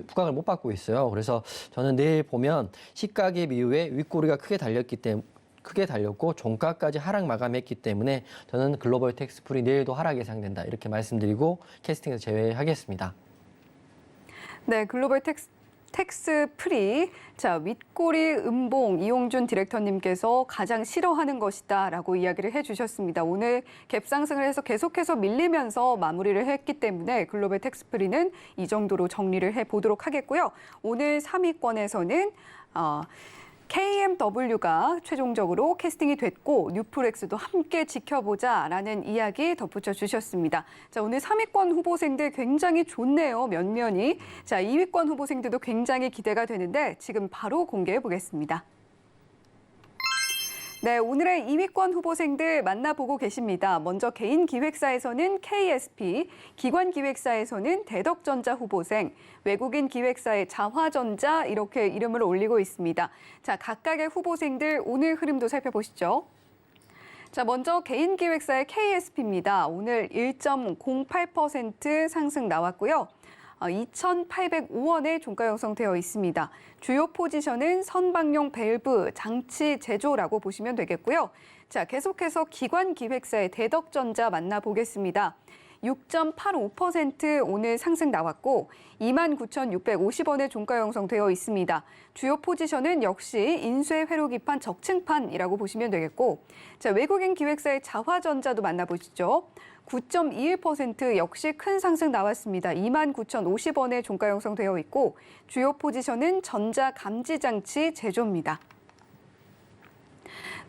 C: 부각을 못 받고 있어요. 그래서 저는 내일 보면 시가갭 이후에 윗꼬리가 크게 달렸고 종가까지 하락 마감했기 때문에 저는 글로벌 텍스 프리 내일도 하락 예상된다. 이렇게 말씀드리고 캐스팅에서 제외하겠습니다.
B: 네, 글로벌 텍스 프리. 자, 윗꼬리 음봉 이용준 디렉터님께서 가장 싫어하는 것이다라고 이야기를 해주셨습니다. 오늘 갭 상승을 해서 계속해서 밀리면서 마무리를 했기 때문에 글로벌 텍스 프리는 이 정도로 정리를 해보도록 하겠고요. 오늘 3위권에서는 KMW가 최종적으로 캐스팅이 됐고 뉴플렉스도 함께 지켜보자라는 이야기 덧붙여 주셨습니다. 자, 오늘 3위권 후보생들 굉장히 좋네요. 면면이. 자, 2위권 후보생들도 굉장히 기대가 되는데 지금 바로 공개해 보겠습니다. 네, 오늘의 2위권 후보생들 만나보고 계십니다. 먼저 개인 기획사에서는 KSP, 기관 기획사에서는 대덕전자 후보생, 외국인 기획사의 자화전자 이렇게 이름을 올리고 있습니다. 자, 각각의 후보생들 오늘 흐름도 살펴보시죠. 자, 먼저 개인 기획사의 KSP입니다. 오늘 1.08% 상승 나왔고요. 2,805원에 종가 형성되어 있습니다. 주요 포지션은 선박용 밸브, 장치 제조라고 보시면 되겠고요. 자, 계속해서 기관 기획사의 대덕전자 만나보겠습니다. 6.85% 오늘 상승 나왔고 29,650원에 종가 형성되어 있습니다. 주요 포지션은 역시 인쇄 회로기판 적층판이라고 보시면 되겠고, 자, 외국인 기획사의 자화전자도 만나보시죠. 9.21% 역시 큰 상승 나왔습니다. 29,050원에 종가 형성되어 있고 주요 포지션은 전자 감지 장치 제조입니다.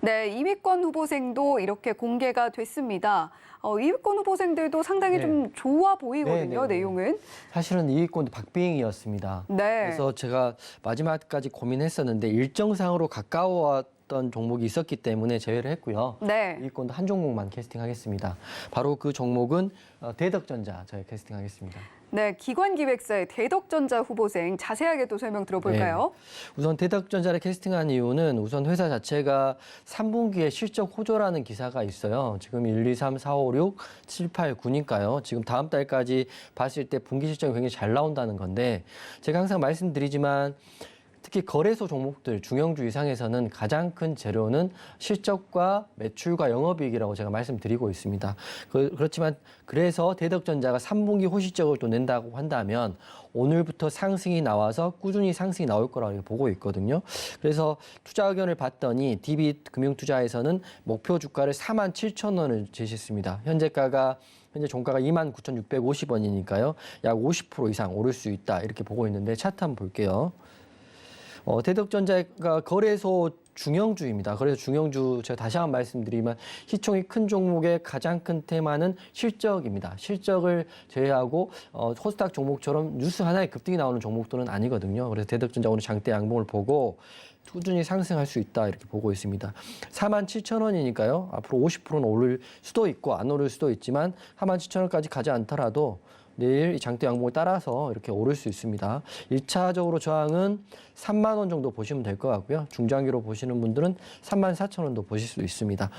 B: 네, 2위권 후보생도 이렇게 공개가 됐습니다. 2위권 후보생들도 상당히
C: 네.
B: 좀 좋아 보이거든요,
C: 네.
B: 내용은.
C: 사실은 2위권도 박빙이었습니다.
B: 네.
C: 그래서 제가 마지막까지 고민했었는데 일정상으로 가까웠던 종목이 있었기 때문에 제외를 했고요.
B: 네.
C: 2위권도 한 종목만 캐스팅하겠습니다. 바로 그 종목은 대덕전자 저희 캐스팅하겠습니다.
B: 네, 기관 기획사의 대덕전자 후보생 자세하게 또 설명 들어볼까요?
C: 네. 우선 대덕전자를 캐스팅한 이유는 우선 회사 자체가 3분기에 실적 호조라는 기사가 있어요. 지금 1, 2, 3, 4, 5, 6, 7, 8, 9니까요. 지금 다음 달까지 봤을 때 분기 실적이 굉장히 잘 나온다는 건데 제가 항상 말씀드리지만 특히 거래소 종목들 중형주 이상에서는 가장 큰 재료는 실적과 매출과 영업이익이라고 제가 말씀드리고 있습니다. 그렇지만 그래서 대덕전자가 3분기 호실적을 또 낸다고 한다면 오늘부터 상승이 나와서 꾸준히 상승이 나올 거라고 보고 있거든요. 그래서 투자 의견을 봤더니 DB 금융투자에서는 목표 주가를 47,000원을 제시했습니다. 현재 종가가 29,650원이니까요. 약 50% 이상 오를 수 있다 이렇게 보고 있는데 차트 한번 볼게요. 대덕전자가 거래소 중형주입니다. 그래서 중형주 제가 다시 한번 말씀드리면 시총이 큰 종목의 가장 큰 테마는 실적입니다. 실적을 제외하고 코스닥 종목처럼 뉴스 하나에 급등이 나오는 종목들은 아니거든요. 그래서 대덕전자 오늘 장대 양봉을 보고 꾸준히 상승할 수 있다 이렇게 보고 있습니다. 47,000원이니까요. 앞으로 50%는 오를 수도 있고 안 오를 수도 있지만 47,000원까지 가지 않더라도 내일 이 장대 양봉을 따라서 이렇게 오를 수 있습니다. 1차적으로 저항은 3만 원 정도 보시면 될 것 같고요. 중장기로 보시는 분들은 34,000원도 보실 수 있습니다.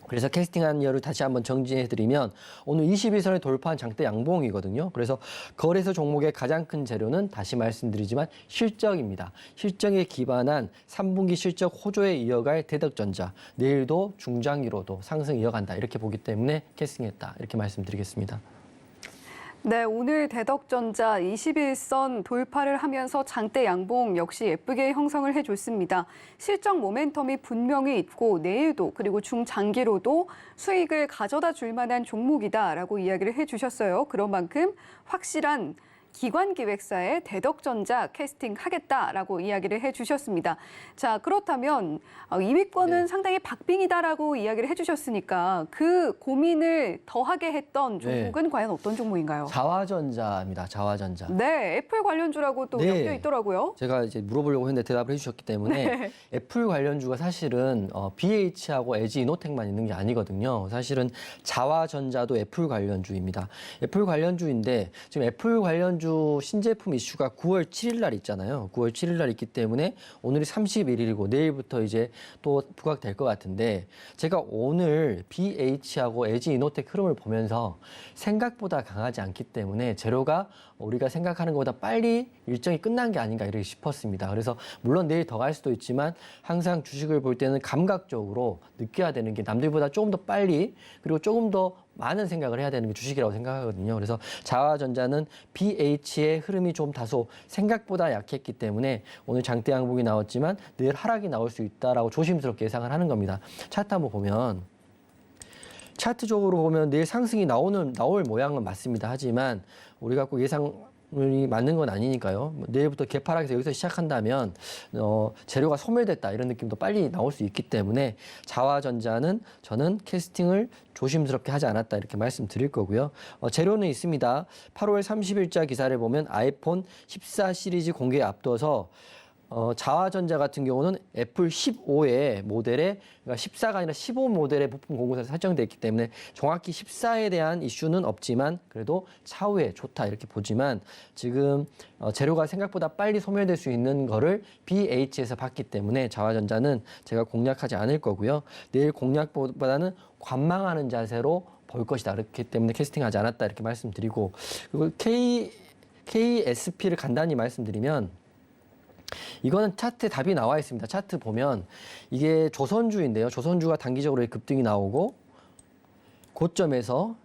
C: 그래서 캐스팅한 이유를 다시 한번 정리해드리면 오늘 21선을 돌파한 장대 양봉이거든요. 그래서 거래소 종목의 가장 큰 재료는 다시 말씀드리지만 실적입니다. 실적에 기반한 3분기 실적 호조에 이어갈 대덕전자. 내일도 중장기로도 상승 이어간다. 이렇게 보기 때문에 캐스팅했다. 이렇게 말씀드리겠습니다.
B: 네, 오늘 대덕전자 21선 돌파를 하면서 장대 양봉 역시 예쁘게 형성을 해줬습니다. 실적 모멘텀이 분명히 있고 내일도 그리고 중장기로도 수익을 가져다 줄 만한 종목이다라고 이야기를 해주셨어요. 그런 만큼 확실한 기관기획사의 대덕전자 캐스팅하겠다라고 이야기를 해주셨습니다. 자, 그렇다면 2위권은 상당히 박빙이다라고 이야기를 해주셨으니까 그 고민을 더하게 했던 종목은 과연 어떤 종목인가요?
C: 자화전자입니다. 자화전자.
B: 네, 애플 관련주라고 또 엮여 있더라고요.
C: 제가 이제 물어보려고 했는데 대답을 해주셨기 때문에 애플 관련주가 사실은 BH하고 LG 이노텍만 있는 게 아니거든요. 사실은 자화전자도 애플 관련주입니다. 애플 관련주인데 지금 애플 관련주 신제품 이슈가 9월 7일 날 있잖아요. 9월 7일 날 있기 때문에 오늘이 31일이고 내일부터 이제 또 부각될 것 같은데 제가 오늘 BH하고 LG 이노텍 흐름을 보면서 생각보다 강하지 않기 때문에 재료가 우리가 생각하는 것보다 빨리 일정이 끝난 게 아닌가 이렇게 싶었습니다. 그래서 물론 내일 더 갈 수도 있지만 항상 주식을 볼 때는 감각적으로 느껴야 되는 게 남들보다 조금 더 빨리 그리고 조금 더 많은 생각을 해야 되는 게 주식이라고 생각하거든요. 그래서 자화전자는 BH의 흐름이 좀 다소 생각보다 약했기 때문에 오늘 장대 양봉이 나왔지만 내일 하락이 나올 수 있다라고 조심스럽게 예상을 하는 겁니다. 차트 한번 보면 차트적으로 보면 내일 상승이 나올 모양은 맞습니다. 하지만 우리가 꼭 예상이 맞는 건 아니니까요. 내일부터 개파락에서 여기서 시작한다면 재료가 소멸됐다 이런 느낌도 빨리 나올 수 있기 때문에 자화전자는 저는 캐스팅을 조심스럽게 하지 않았다 이렇게 말씀드릴 거고요. 재료는 있습니다. 8월 30일자 기사를 보면 아이폰 14 시리즈 공개에 앞둬서 자화전자 같은 경우는 애플 15의 모델에 그러니까 14가 아니라 15 모델의 부품 공급사가 설정되어 있기 때문에 정확히 14에 대한 이슈는 없지만 그래도 차후에 좋다 이렇게 보지만 지금 재료가 생각보다 빨리 소멸될 수 있는 거를 BH에서 봤기 때문에 자화전자는 제가 공략하지 않을 거고요. 내일 공략보다는 관망하는 자세로 볼 것이다. 그렇기 때문에 캐스팅하지 않았다 이렇게 말씀드리고 그리고 KSP를 간단히 말씀드리면 이거는 차트에 답이 나와 있습니다. 차트 보면 이게 조선주인데요. 조선주가 단기적으로 급등이 나오고 고점에서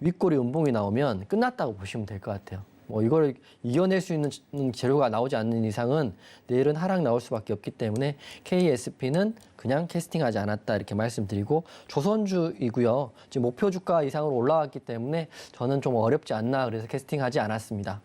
C: 윗꼬리 음봉이 나오면 끝났다고 보시면 될 것 같아요. 이걸 이겨낼 수 있는 재료가 나오지 않는 이상은 내일은 하락 나올 수밖에 없기 때문에 KSP는 그냥 캐스팅하지 않았다 이렇게 말씀드리고 조선주이고요. 지금 목표 주가 이상으로 올라왔기 때문에 저는 좀 어렵지 않나 그래서 캐스팅하지 않았습니다.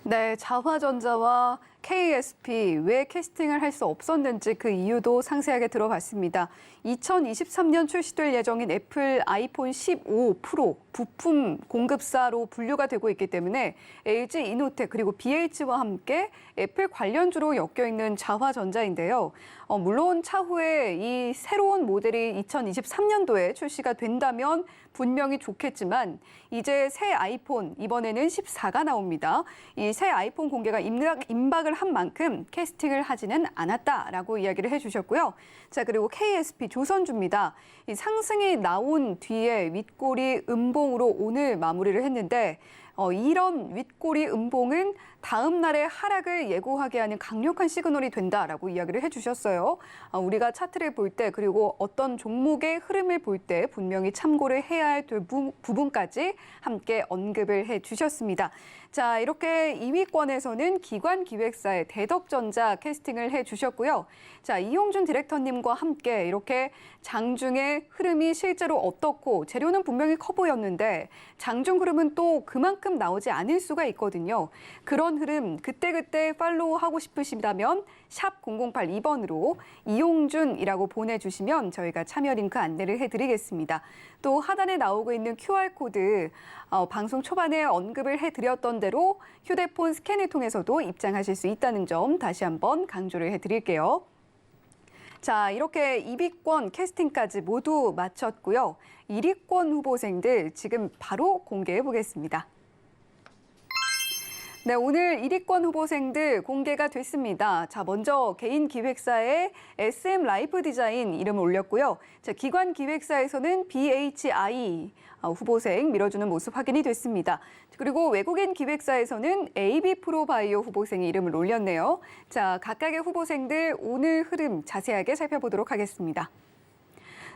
B: 네, 자화전자와 KSP 왜 캐스팅을 할 수 없었는지 그 이유도 상세하게 들어봤습니다. 2023년 출시될 예정인 애플 아이폰 15 프로 부품 공급사로 분류가 되고 있기 때문에 LG 이노텍 그리고 BH와 함께 애플 관련주로 엮여 있는 자화전자인데요. 물론 차후에 이 새로운 모델이 2023년도에 출시가 된다면 분명히 좋겠지만 이제 새 아이폰 이번에는 14가 나옵니다. 이 새 아이폰 공개가 임박을 한 만큼 캐스팅을 하지는 않았다라고 이야기를 해주셨고요. 자, 그리고 KSP 조선주입니다. 이 상승이 나온 뒤에 윗꼬리 음봉으로 오늘 마무리를 했는데 이런 윗꼬리 음봉은 다음 날의 하락을 예고하게 하는 강력한 시그널이 된다라고 이야기를 해주셨어요. 우리가 차트를 볼 때 그리고 어떤 종목의 흐름을 볼 때 분명히 참고를 해야 할 부분까지 함께 언급을 해주셨습니다. 자, 이렇게 2위권에서는 기관기획사의 대덕전자 캐스팅을 해주셨고요. 자, 이용준 디렉터님과 함께 이렇게 장중의 흐름이 실제로 어떻고 재료는 분명히 커 보였는데 장중 흐름은 또 그만큼 참 나오지 않을 수가 있거든요. 그런 흐름 그때그때 팔로우하고 싶으시다면 샵 0082번으로 이용준이라고 보내주시면 저희가 참여 링크 안내를 해드리겠습니다. 또 하단에 나오고 있는 QR코드 방송 초반에 언급을 해드렸던 대로 휴대폰 스캔을 통해서도 입장하실 수 있다는 점 다시 한번 강조를 해드릴게요. 자, 이렇게 2위권 캐스팅까지 모두 마쳤고요. 1위권 후보생들 지금 바로 공개해 보겠습니다. 네, 오늘 1위권 후보생들 공개가 됐습니다. 자, 먼저 개인 기획사의 SM 라이프 디자인 이름을 올렸고요. 자, 기관 기획사에서는 BHI 후보생 밀어주는 모습 확인이 됐습니다. 그리고 외국인 기획사에서는 AB 프로바이오 후보생이 이름을 올렸네요. 자, 각각의 후보생들 오늘 흐름 자세하게 살펴보도록 하겠습니다.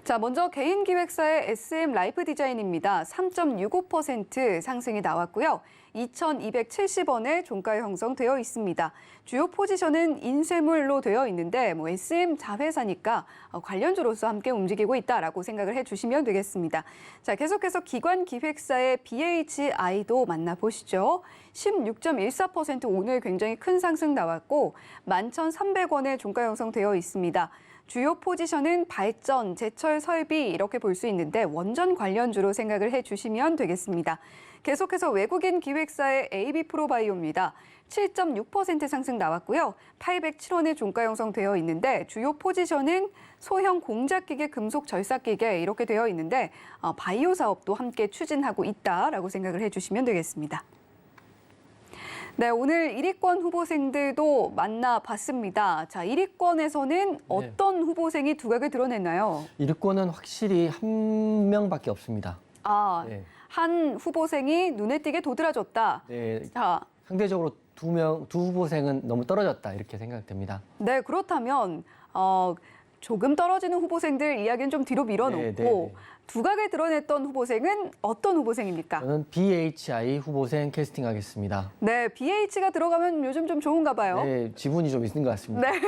B: 자, 먼저 개인 기획사의 SM 라이프 디자인입니다. 3.65% 상승이 나왔고요. 2,270원의 종가 형성되어 있습니다. 주요 포지션은 인쇄물로 되어 있는데 SM 자회사니까 관련주로서 함께 움직이고 있다라고 생각을 해주시면 되겠습니다. 자, 계속해서 기관 기획사의 BHI도 만나보시죠. 16.14% 오늘 굉장히 큰 상승 나왔고 11,300원의 종가 형성되어 있습니다. 주요 포지션은 발전, 제철 설비 이렇게 볼 수 있는데 원전 관련주로 생각을 해주시면 되겠습니다. 계속해서 외국인 기획사의 AB 프로바이오입니다. 7.6% 상승 나왔고요. 807원의 종가 형성되어 있는데 주요 포지션은 소형 공작기계, 금속 절삭기계 이렇게 되어 있는데 바이오 사업도 함께 추진하고 있다라고 생각을 해주시면 되겠습니다. 네, 오늘 1위권 후보생들도 만나봤습니다. 자, 1위권에서는 어떤 후보생이 두각을 드러냈나요?
C: 1위권은 확실히 한 명밖에 없습니다.
B: 네. 한 후보생이 눈에 띄게 도드라졌다.
C: 네,
B: 자,
C: 상대적으로 두 후보생은 너무 떨어졌다 이렇게 생각됩니다.
B: 네, 그렇다면 조금 떨어지는 후보생들 이야기는 좀 뒤로 밀어놓고 두각을 드러냈던 후보생은 어떤 후보생입니까?
C: 저는 BHI 후보생 캐스팅하겠습니다.
B: 네, BH가 들어가면 요즘 좀 좋은가 봐요.
C: 네, 지분이 좀 있는 것 같습니다.
B: 네.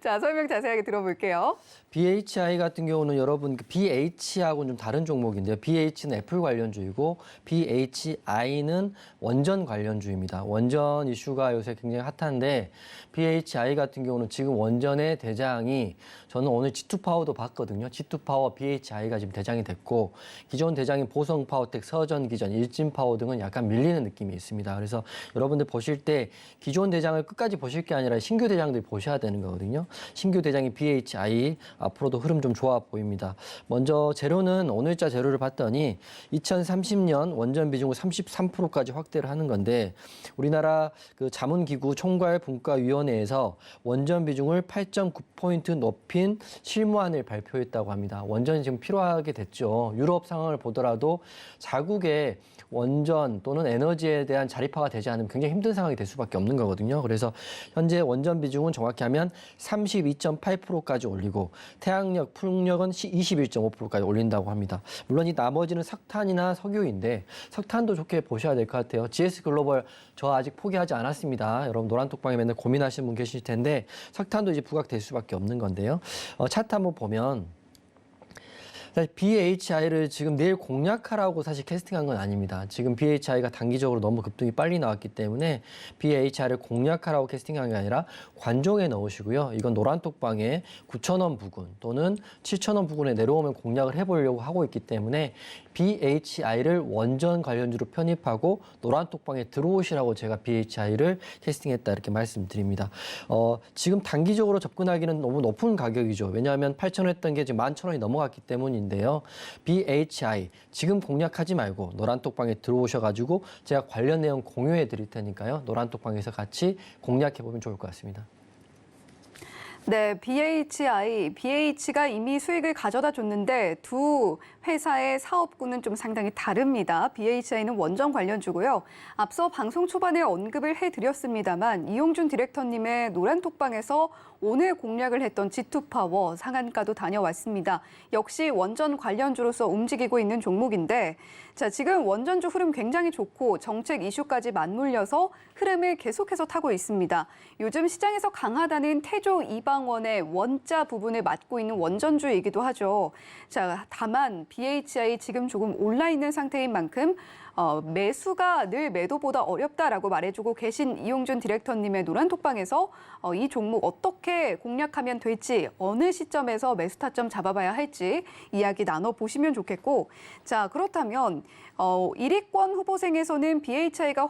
B: 자, 설명 자세하게 들어볼게요.
C: BHI 같은 경우는 여러분 BH하고는 좀 다른 종목인데요. BH는 애플 관련주이고 BHI는 원전 관련주입니다. 원전 이슈가 요새 굉장히 핫한데 BHI 같은 경우는 지금 원전의 대장이 저는 오늘 G2파워도 봤거든요. G2파워 BHI가 지금 대장이 됐고 기존 대장인 보성파워텍, 서전기전, 일진파워 등은 약간 밀리는 느낌이 있습니다. 그래서 여러분들 보실 때 기존 대장을 끝까지 보실 게 아니라 신규 대장들 보셔야 되는 거거든요. 신규 대장이 BHI 앞으로도 흐름 좀 좋아 보입니다. 먼저 재료는 오늘자 재료를 봤더니 2030년 원전 비중을 33%까지 확대를 하는 건데 우리나라 그 자문기구 총괄분과위원회에서 원전 비중을 8.9포인트 높인 실무안을 발표했다고 합니다. 원전이 지금 필요하게 됐죠. 유럽 상황을 보더라도 자국의 원전 또는 에너지에 대한 자립화가 되지 않으면 굉장히 힘든 상황이 될 수밖에 없는 거거든요. 그래서 현재 원전 비중은 정확히 하면 32.8%까지 올리고 태양력, 풍력은 21.5%까지 올린다고 합니다. 물론 이 나머지는 석탄이나 석유인데 석탄도 좋게 보셔야 될 것 같아요. GS글로벌 저 아직 포기하지 않았습니다. 여러분 노란톡방에 맨날 고민하시는 분 계실 텐데 석탄도 이제 부각될 수밖에 없는 건데요. 차트 한번 보면 BHI를 지금 내일 공략하라고 사실 캐스팅한 건 아닙니다. 지금 BHI가 단기적으로 너무 급등이 빨리 나왔기 때문에 BHI를 공략하라고 캐스팅한 게 아니라 관종에 넣으시고요. 이건 노란톡방에 9,000원 부근 또는 7,000원 부근에 내려오면 공략을 해보려고 하고 있기 때문에 BHI를 원전 관련주로 편입하고 노란톡방에 들어오시라고 제가 BHI를 캐스팅했다 이렇게 말씀드립니다. 지금 단기적으로 접근하기는 너무 높은 가격이죠. 왜냐하면 8,000원 했던 게 지금 11,000원이 넘어갔기 때문인데요. BHI 지금 공략하지 말고 노란톡방에 들어오셔가지고 제가 관련 내용 공유해 드릴 테니까요. 노란톡방에서 같이 공략해 보면 좋을 것 같습니다.
B: 네, BH가 이미 수익을 가져다 줬는데 두 회사의 사업군은 좀 상당히 다릅니다. BHI는 원전 관련주고요. 앞서 방송 초반에 언급을 해드렸습니다만 이용준 디렉터님의 노란톡방에서 오늘 공략을 했던 G2파워 상한가도 다녀왔습니다. 역시 원전 관련주로서 움직이고 있는 종목인데 자, 지금 원전주 흐름 굉장히 좋고 정책 이슈까지 맞물려서 흐름을 계속해서 타고 있습니다. 요즘 시장에서 강하다는 태조 2박 대방원의 원자 부분을 맡고 있는 원전주이기도 하죠. 자, 다만 BHI 지금 조금 올라 있는 상태인 만큼 매수가 늘 매도보다 어렵다라고 말해주고 계신 이용준 디렉터님의 노란톡방에서 이 종목 어떻게 공략하면 될지, 어느 시점에서 매수 타점 잡아봐야 할지 이야기 나눠보시면 좋겠고, 자, 그렇다면 1위권 후보생에서는 BHI가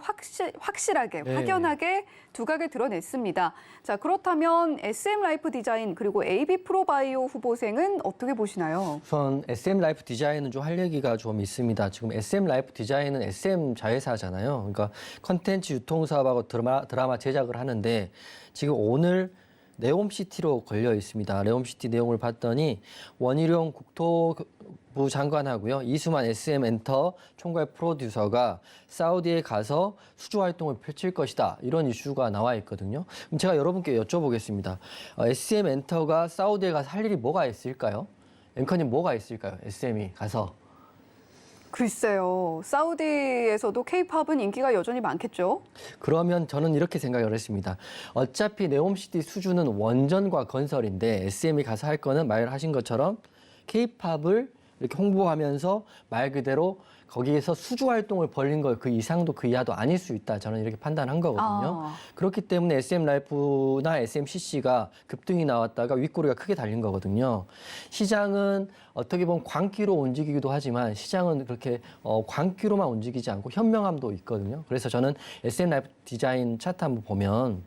B: 확실하게,
C: 네.
B: 확연하게 두각을 드러냈습니다. 자, 그렇다면 SM 라이프 디자인 그리고 AB 프로바이오 후보생은 어떻게 보시나요?
C: 우선 SM 라이프 디자인은 좀 할 얘기가 좀 있습니다. 지금 SM 라이프 디자인은 SM 자회사잖아요. 그러니까 컨텐츠 유통 사업하고 드라마 제작을 하는데 지금 오늘 네옴시티로 걸려 있습니다. 네옴시티 내용을 봤더니 원희룡 국토부 장관하고요, 이수만 SM 엔터 총괄 프로듀서가 사우디에 가서 수주 활동을 펼칠 것이다, 이런 이슈가 나와 있거든요. 그럼 제가 여러분께 여쭤보겠습니다. SM 엔터가 사우디에 가서 할 일이 뭐가 있을까요? 앵커님, 뭐가 있을까요? SM이 가서.
B: 글쎄요. 사우디에서도 K-팝은 인기가 여전히 많겠죠?
C: 그러면 저는 이렇게 생각을 했습니다. 어차피 네옴시티 수주는 원전과 건설인데 SM이 가서 할 거는 말하신 것처럼 K-팝을 이렇게 홍보하면서 말 그대로 거기에서 수주 활동을 벌린 거 그 이상도 그 이하도 아닐 수 있다, 저는 이렇게 판단한 거거든요. 그렇기 때문에 SM 라이프나 SMCC가 급등이 나왔다가 윗꼬리가 크게 달린 거거든요. 시장은 어떻게 보면 광기로 움직이기도 하지만 시장은 그렇게 광기로만 움직이지 않고 현명함도 있거든요. 그래서 저는 SM 라이프 디자인 차트 한번 보면,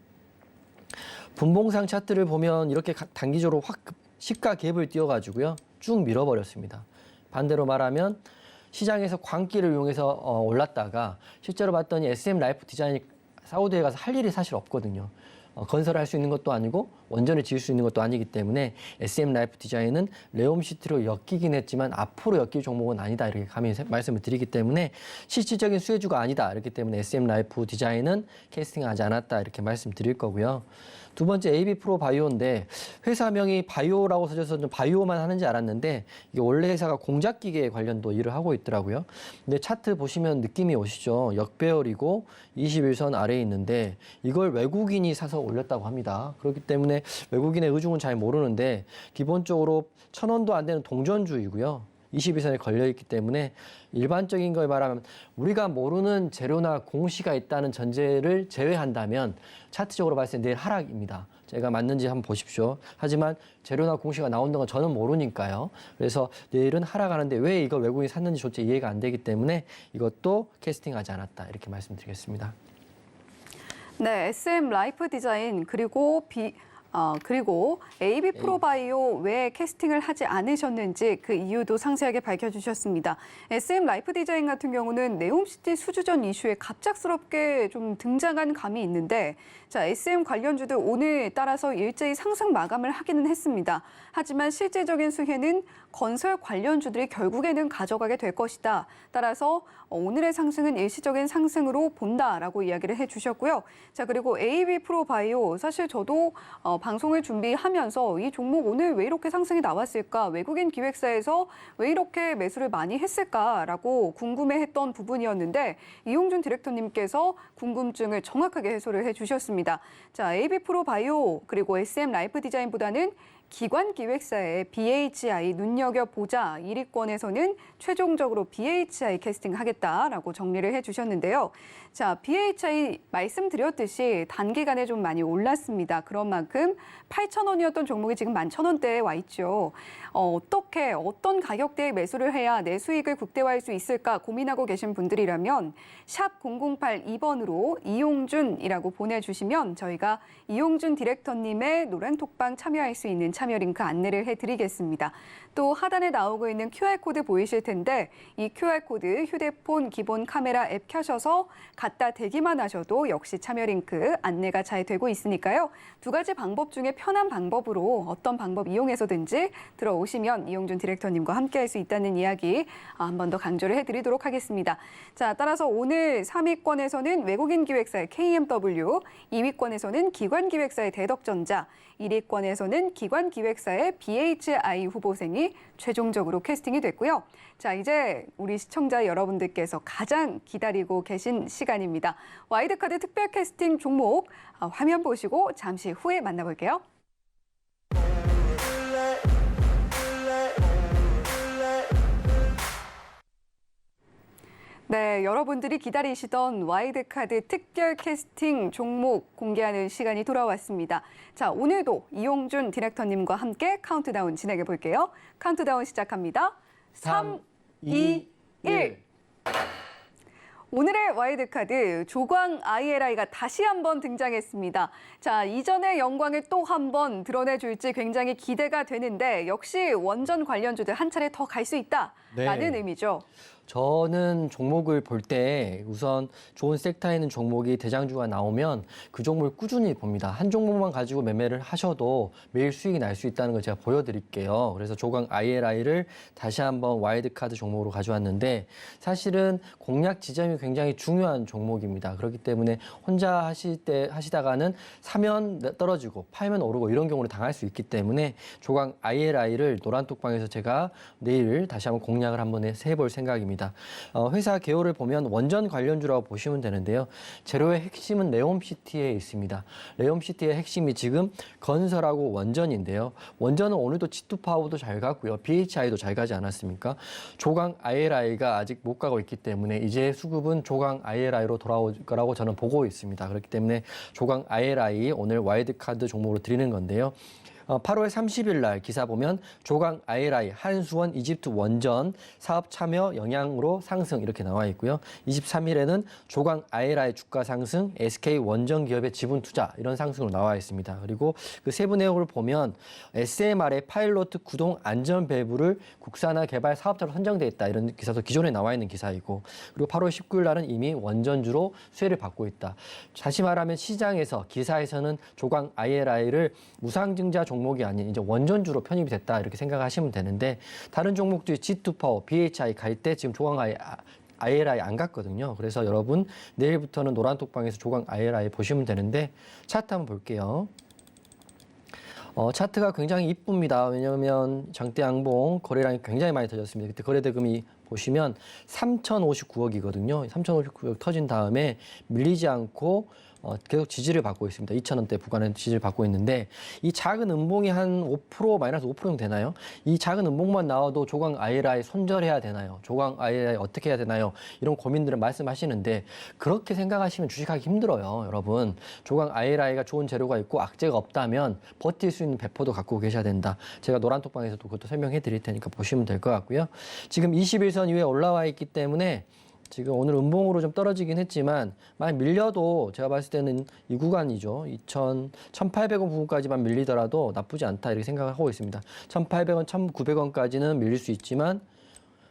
C: 분봉상 차트를 보면 이렇게 단기적으로 확 시가 갭을 띄워가지고요, 쭉 밀어버렸습니다. 반대로 말하면 시장에서 광기를 이용해서 올랐다가 실제로 봤더니 SM 라이프 디자인이 사우디에 가서 할 일이 사실 없거든요. 건설을 할 수 있는 것도 아니고 원전을 지을 수 있는 것도 아니기 때문에 SM 라이프 디자인은 레옴시티로 엮이긴 했지만 앞으로 엮일 종목은 아니다, 이렇게 감히 말씀을 드리기 때문에 실질적인 수혜주가 아니다, 이렇기 때문에 SM 라이프 디자인은 캐스팅하지 않았다, 이렇게 말씀드릴 거고요. 두 번째 AB 프로 바이오인데 회사명이 바이오라고 써져서 좀 바이오만 하는지 알았는데 이게 원래 회사가 공작기계 관련도 일을 하고 있더라고요. 근데 차트 보시면 느낌이 오시죠? 역배열이고 21선 아래에 있는데 이걸 외국인이 사서 올렸다고 합니다. 그렇기 때문에 외국인의 의중은 잘 모르는데 기본적으로 1,000원도 안 되는 동전주이고요. 22선에 걸려있기 때문에 일반적인 걸 말하면 우리가 모르는 재료나 공시가 있다는 전제를 제외한다면 차트적으로 봤을 때 내일 하락입니다. 제가 맞는지 한번 보십시오. 하지만 재료나 공시가 나온다는 건 저는 모르니까요. 그래서 내일은 하락하는데 왜 이걸 외국인이 샀는지 조차 이해가 안 되기 때문에 이것도 캐스팅하지 않았다, 이렇게 말씀드리겠습니다.
B: 네, SM 라이프 디자인 그리고 AB 프로바이오 왜 캐스팅을 하지 않으셨는지 그 이유도 상세하게 밝혀주셨습니다. SM 라이프 디자인 같은 경우는 네옴시티 수주전 이슈에 갑작스럽게 좀 등장한 감이 있는데, 자, SM 관련주도 오늘 따라서 일제히 상승 마감을 하기는 했습니다. 하지만 실질적인 수혜는 건설 관련주들이 결국에는 가져가게 될 것이다. 따라서 오늘의 상승은 일시적인 상승으로 본다라고 이야기를 해주셨고요. 자, 그리고 AB 프로바이오, 사실 저도 방송을 준비하면서 이 종목 오늘 왜 이렇게 상승이 나왔을까? 외국인 기획사에서 왜 이렇게 매수를 많이 했을까라고 궁금해했던 부분이었는데 이용준 디렉터님께서 궁금증을 정확하게 해소를 해주셨습니다. 자, AB 프로바이오 그리고 SM 라이프 디자인보다는 기관 기획사의 BHI 눈여겨보자 1위권에서는 최종적으로 BHI 캐스팅하겠다라고 정리를 해주셨는데요. 자, BHI 말씀드렸듯이 단기간에 좀 많이 올랐습니다. 그런 만큼 8,000원이었던 종목이 지금 11,000원대에 와 있죠. 어떤 가격대에 매수를 해야 내 수익을 극대화할 수 있을까 고민하고 계신 분들이라면 샵 0082번으로 이용준이라고 보내주시면 저희가 이용준 디렉터님의 노란톡방 참여할 수 있는 참여 링크 안내를 해드리겠습니다. 또 하단에 나오고 있는 QR코드 보이실 텐데 이 QR코드 휴대폰 기본 카메라 앱 켜셔서 갖다 대기만 하셔도 역시 참여 링크 안내가 잘 되고 있으니까요. 두 가지 방법 중에 편한 방법으로 어떤 방법 이용해서든지 들어오시면 이용준 디렉터님과 함께할 수 있다는 이야기 한 번 더 강조를 해드리도록 하겠습니다. 자, 따라서 오늘 3위권에서는 외국인 기획사의 KMW, 2위권에서는 기관 기획사의 대덕전자, 1위권에서는 기관 기획사의 BHI 후보생이 최종적으로 캐스팅이 됐고요. 자, 이제 우리 시청자 여러분들께서 가장 기다리고 계신 시간입니다. 와이드카드 특별 캐스팅 종목 화면 보시고 잠시 후에 만나볼게요. 네, 여러분들이 기다리시던 와이드카드 특별 캐스팅 종목 공개하는 시간이 돌아왔습니다. 자, 오늘도 이용준 디렉터님과 함께 카운트다운 진행해 볼게요. 카운트다운 시작합니다. 3, 2, 1. 오늘의 와이드카드 조광 ILI가 다시 한번 등장했습니다. 자, 이전의 영광을 또 한번 드러내줄지 굉장히 기대가 되는데 역시 원전 관련주들 한 차례 더 갈 수 있다라는 의미죠.
C: 저는 종목을 볼 때 우선 좋은 섹터에 있는 종목이 대장주가 나오면 그 종목을 꾸준히 봅니다. 한 종목만 가지고 매매를 하셔도 매일 수익이 날 수 있다는 걸 제가 보여드릴게요. 그래서 조광 ILI를 다시 한번 와일드카드 종목으로 가져왔는데 사실은 공략 지점이 굉장히 중요한 종목입니다. 그렇기 때문에 혼자 하시다가는 사면 떨어지고 팔면 오르고 이런 경우를 당할 수 있기 때문에 조광 ILI를 노란톡방에서 제가 내일 다시 한번 공략을 한번 해볼 생각입니다. 회사 개요를 보면 원전 관련주라고 보시면 되는데요. 재료의 핵심은 레옴시티에 있습니다. 레옴시티의 핵심이 지금 건설하고 원전인데요. 원전은 오늘도 G2파워도 잘 가고요. BHI도 잘 가지 않았습니까? 조광 ILI가 아직 못 가고 있기 때문에 이제 수급은 조광 ILI로 돌아올 거라고 저는 보고 있습니다. 그렇기 때문에 조광 ILI 오늘 와일드카드 종목으로 드리는 건데요. 8월 30일 날 기사 보면 조광 ILI 한수원 이집트 원전 사업 참여 영향으로 상승 이렇게 나와 있고요. 23일에는 조광 ILI 주가 상승, SK 원전 기업의 지분 투자 이런 상승으로 나와 있습니다. 그리고 그 세부 내용을 보면 SMR의 파일럿 구동 안전 밸브를 국산화 개발 사업자로 선정돼 있다 이런 기사도 기존에 나와 있는 기사이고 그리고 8월 19일 날은 이미 원전주로 수혜를 받고 있다. 다시 말하면 시장에서 기사에서는 조광 ILI를 무상증자 종목이 아닌 이제 원전주로 편입이 됐다 이렇게 생각하시면 되는데 다른 종목들이 G2파워, BHI 갈 때 지금 조광 ILI 안 갔거든요. 그래서 여러분 내일부터는 노란톡방에서 조광 ILI 보시면 되는데 차트 한번 볼게요. 차트가 굉장히 이쁩니다. 왜냐하면 장대양봉 거래량이 굉장히 많이 터졌습니다. 그때 거래대금이 보시면 3,059억이거든요. 3,059억 터진 다음에 밀리지 않고 계속 지지를 받고 있습니다. 2,000원대 구간에 지지를 받고 있는데 이 작은 음봉이 한 5% 마이너스 5% 정도 되나요? 이 작은 음봉만 나와도 조광 ILI 손절해야 되나요? 조광 ILI 어떻게 해야 되나요? 이런 고민들을 말씀하시는데 그렇게 생각하시면 주식하기 힘들어요. 여러분 조광 ILI가 좋은 재료가 있고 악재가 없다면 버틸 수 있는 배포도 갖고 계셔야 된다. 제가 노란톡방에서도 그것도 설명해 드릴 테니까 보시면 될 것 같고요. 지금 21선 위에 올라와 있기 때문에 지금 오늘 음봉으로 좀 떨어지긴 했지만 만약 밀려도 제가 봤을 때는 이 구간이죠. 1,800원 부분까지만 밀리더라도 나쁘지 않다 이렇게 생각하고 있습니다. 1,800원, 1,900원까지는 밀릴 수 있지만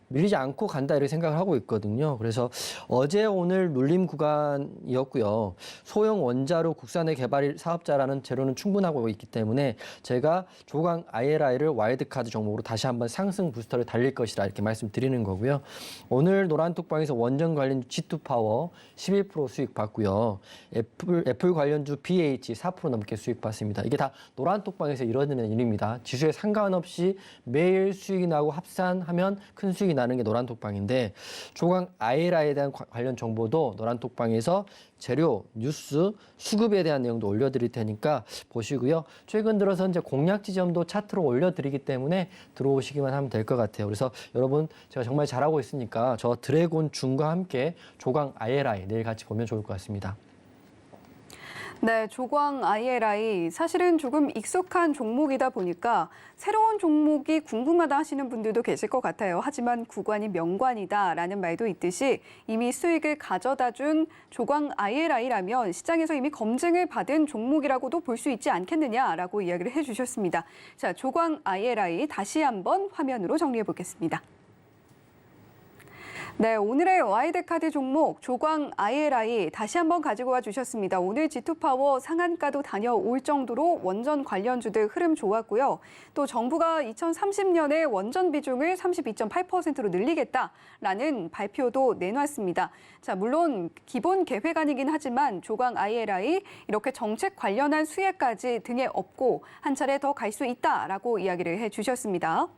C: 밀리지 않고 간다 이렇게 생각을 하고 있거든요. 그래서 어제 오늘 눌림 구간이었고요. 소형 원자로 국산의 개발 사업자라는 재료는 충분하고 있기 때문에 제가 조광 ILI를 와일드카드 종목으로 다시 한번 상승 부스터를 달릴 것이다 이렇게 말씀드리는 거고요. 오늘 노란톡방에서 원전 관련 G2파워 11% 수익 받고요. 애플 관련주 BH 4% 넘게 수익 받습니다. 이게 다 노란톡방에서 이루어지는 일입니다. 지수에 상관없이 매일 수익이 나고 합산하면 큰 수익이 나는 게 노란톡방인데 조광 ILI에 대한 관련 정보도 노란톡방에서 재료, 뉴스, 수급에 대한 내용도 올려드릴 테니까 보시고요. 최근 들어서 이제 공략 지점도 차트로 올려드리기 때문에 들어오시기만 하면 될 것 같아요. 그래서 여러분 제가 정말 잘하고 있으니까 저 드래곤 준과 함께 조광 ILI 내일 같이 보면 좋을 것 같습니다.
B: 네, 조광 ILI 사실은 조금 익숙한 종목이다 보니까 새로운 종목이 궁금하다 하시는 분들도 계실 것 같아요. 하지만 구간이 명관이다라는 말도 있듯이 이미 수익을 가져다 준 조광 ILI라면 시장에서 이미 검증을 받은 종목이라고도 볼 수 있지 않겠느냐라고 이야기를 해주셨습니다. 자, 조광 ILI 다시 한번 화면으로 정리해 보겠습니다. 네, 오늘의 와일드카드 종목 조광 ILI 다시 한번 가지고 와 주셨습니다. 오늘 G2파워 상한가도 다녀올 정도로 원전 관련주들 흐름 좋았고요. 또 정부가 2030년에 원전 비중을 32.8%로 늘리겠다라는 발표도 내놨습니다. 자, 물론 기본 계획안이긴 하지만 조광 ILI 이렇게 정책 관련한 수혜까지 등에 업고 한 차례 더 갈 수 있다라고 이야기를 해 주셨습니다.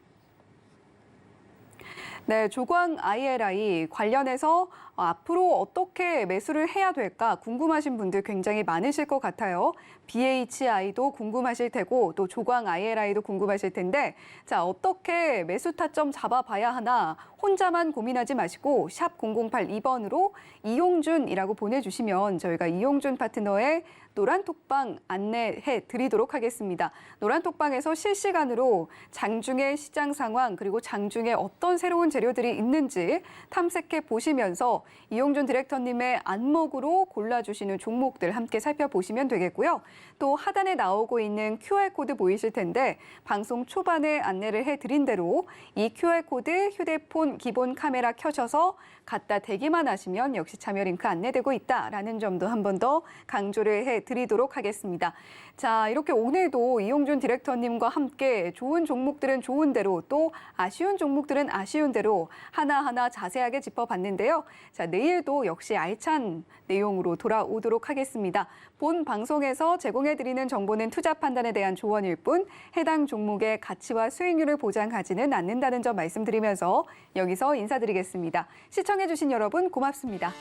B: 네, 조광 ILI 관련해서 앞으로 어떻게 매수를 해야 될까 궁금하신 분들 굉장히 많으실 것 같아요. BHI도 궁금하실 테고 또 조광 ILI도 궁금하실 텐데 자, 어떻게 매수 타점 잡아봐야 하나 혼자만 고민하지 마시고 샵 0082번으로 이용준이라고 보내주시면 저희가 이용준 파트너의 노란톡방 안내해 드리도록 하겠습니다. 노란톡방에서 실시간으로 장중의 시장 상황 그리고 장중에 어떤 새로운 재료들이 있는지 탐색해 보시면서 이용준 디렉터님의 안목으로 골라주시는 종목들 함께 살펴보시면 되겠고요. 또 하단에 나오고 있는 QR코드 보이실 텐데 방송 초반에 안내를 해드린 대로 이 QR코드 휴대폰 기본 카메라 켜셔서 갖다 대기만 하시면 역시 참여 링크 안내되고 있다라는 점도 한 번 더 강조를 해드리도록 하겠습니다. 자, 이렇게 오늘도 이용준 디렉터님과 함께 좋은 종목들은 좋은 대로 또 아쉬운 종목들은 아쉬운 대로 하나하나 자세하게 짚어봤는데요. 자, 내일도 역시 알찬 내용으로 돌아오도록 하겠습니다. 본 방송에서 제공해드리는 정보는 투자 판단에 대한 조언일 뿐 해당 종목의 가치와 수익률을 보장하지는 않는다는 점 말씀드리면서 여기서 인사드리겠습니다. 시청해주신 여러분 고맙습니다.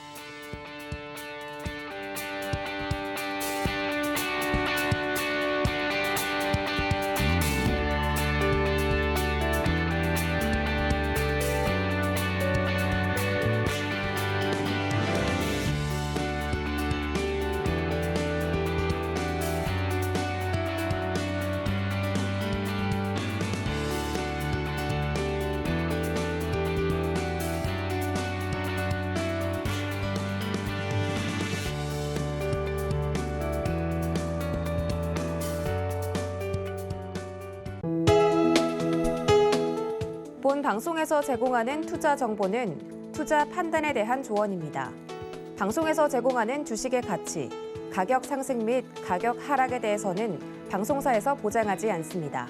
A: 본 방송에서 제공하는 투자 정보는 투자 판단에 대한 조언입니다. 방송에서 제공하는 주식의 가치, 가격 상승 및 가격 하락에 대해서는 방송사에서 보장하지 않습니다.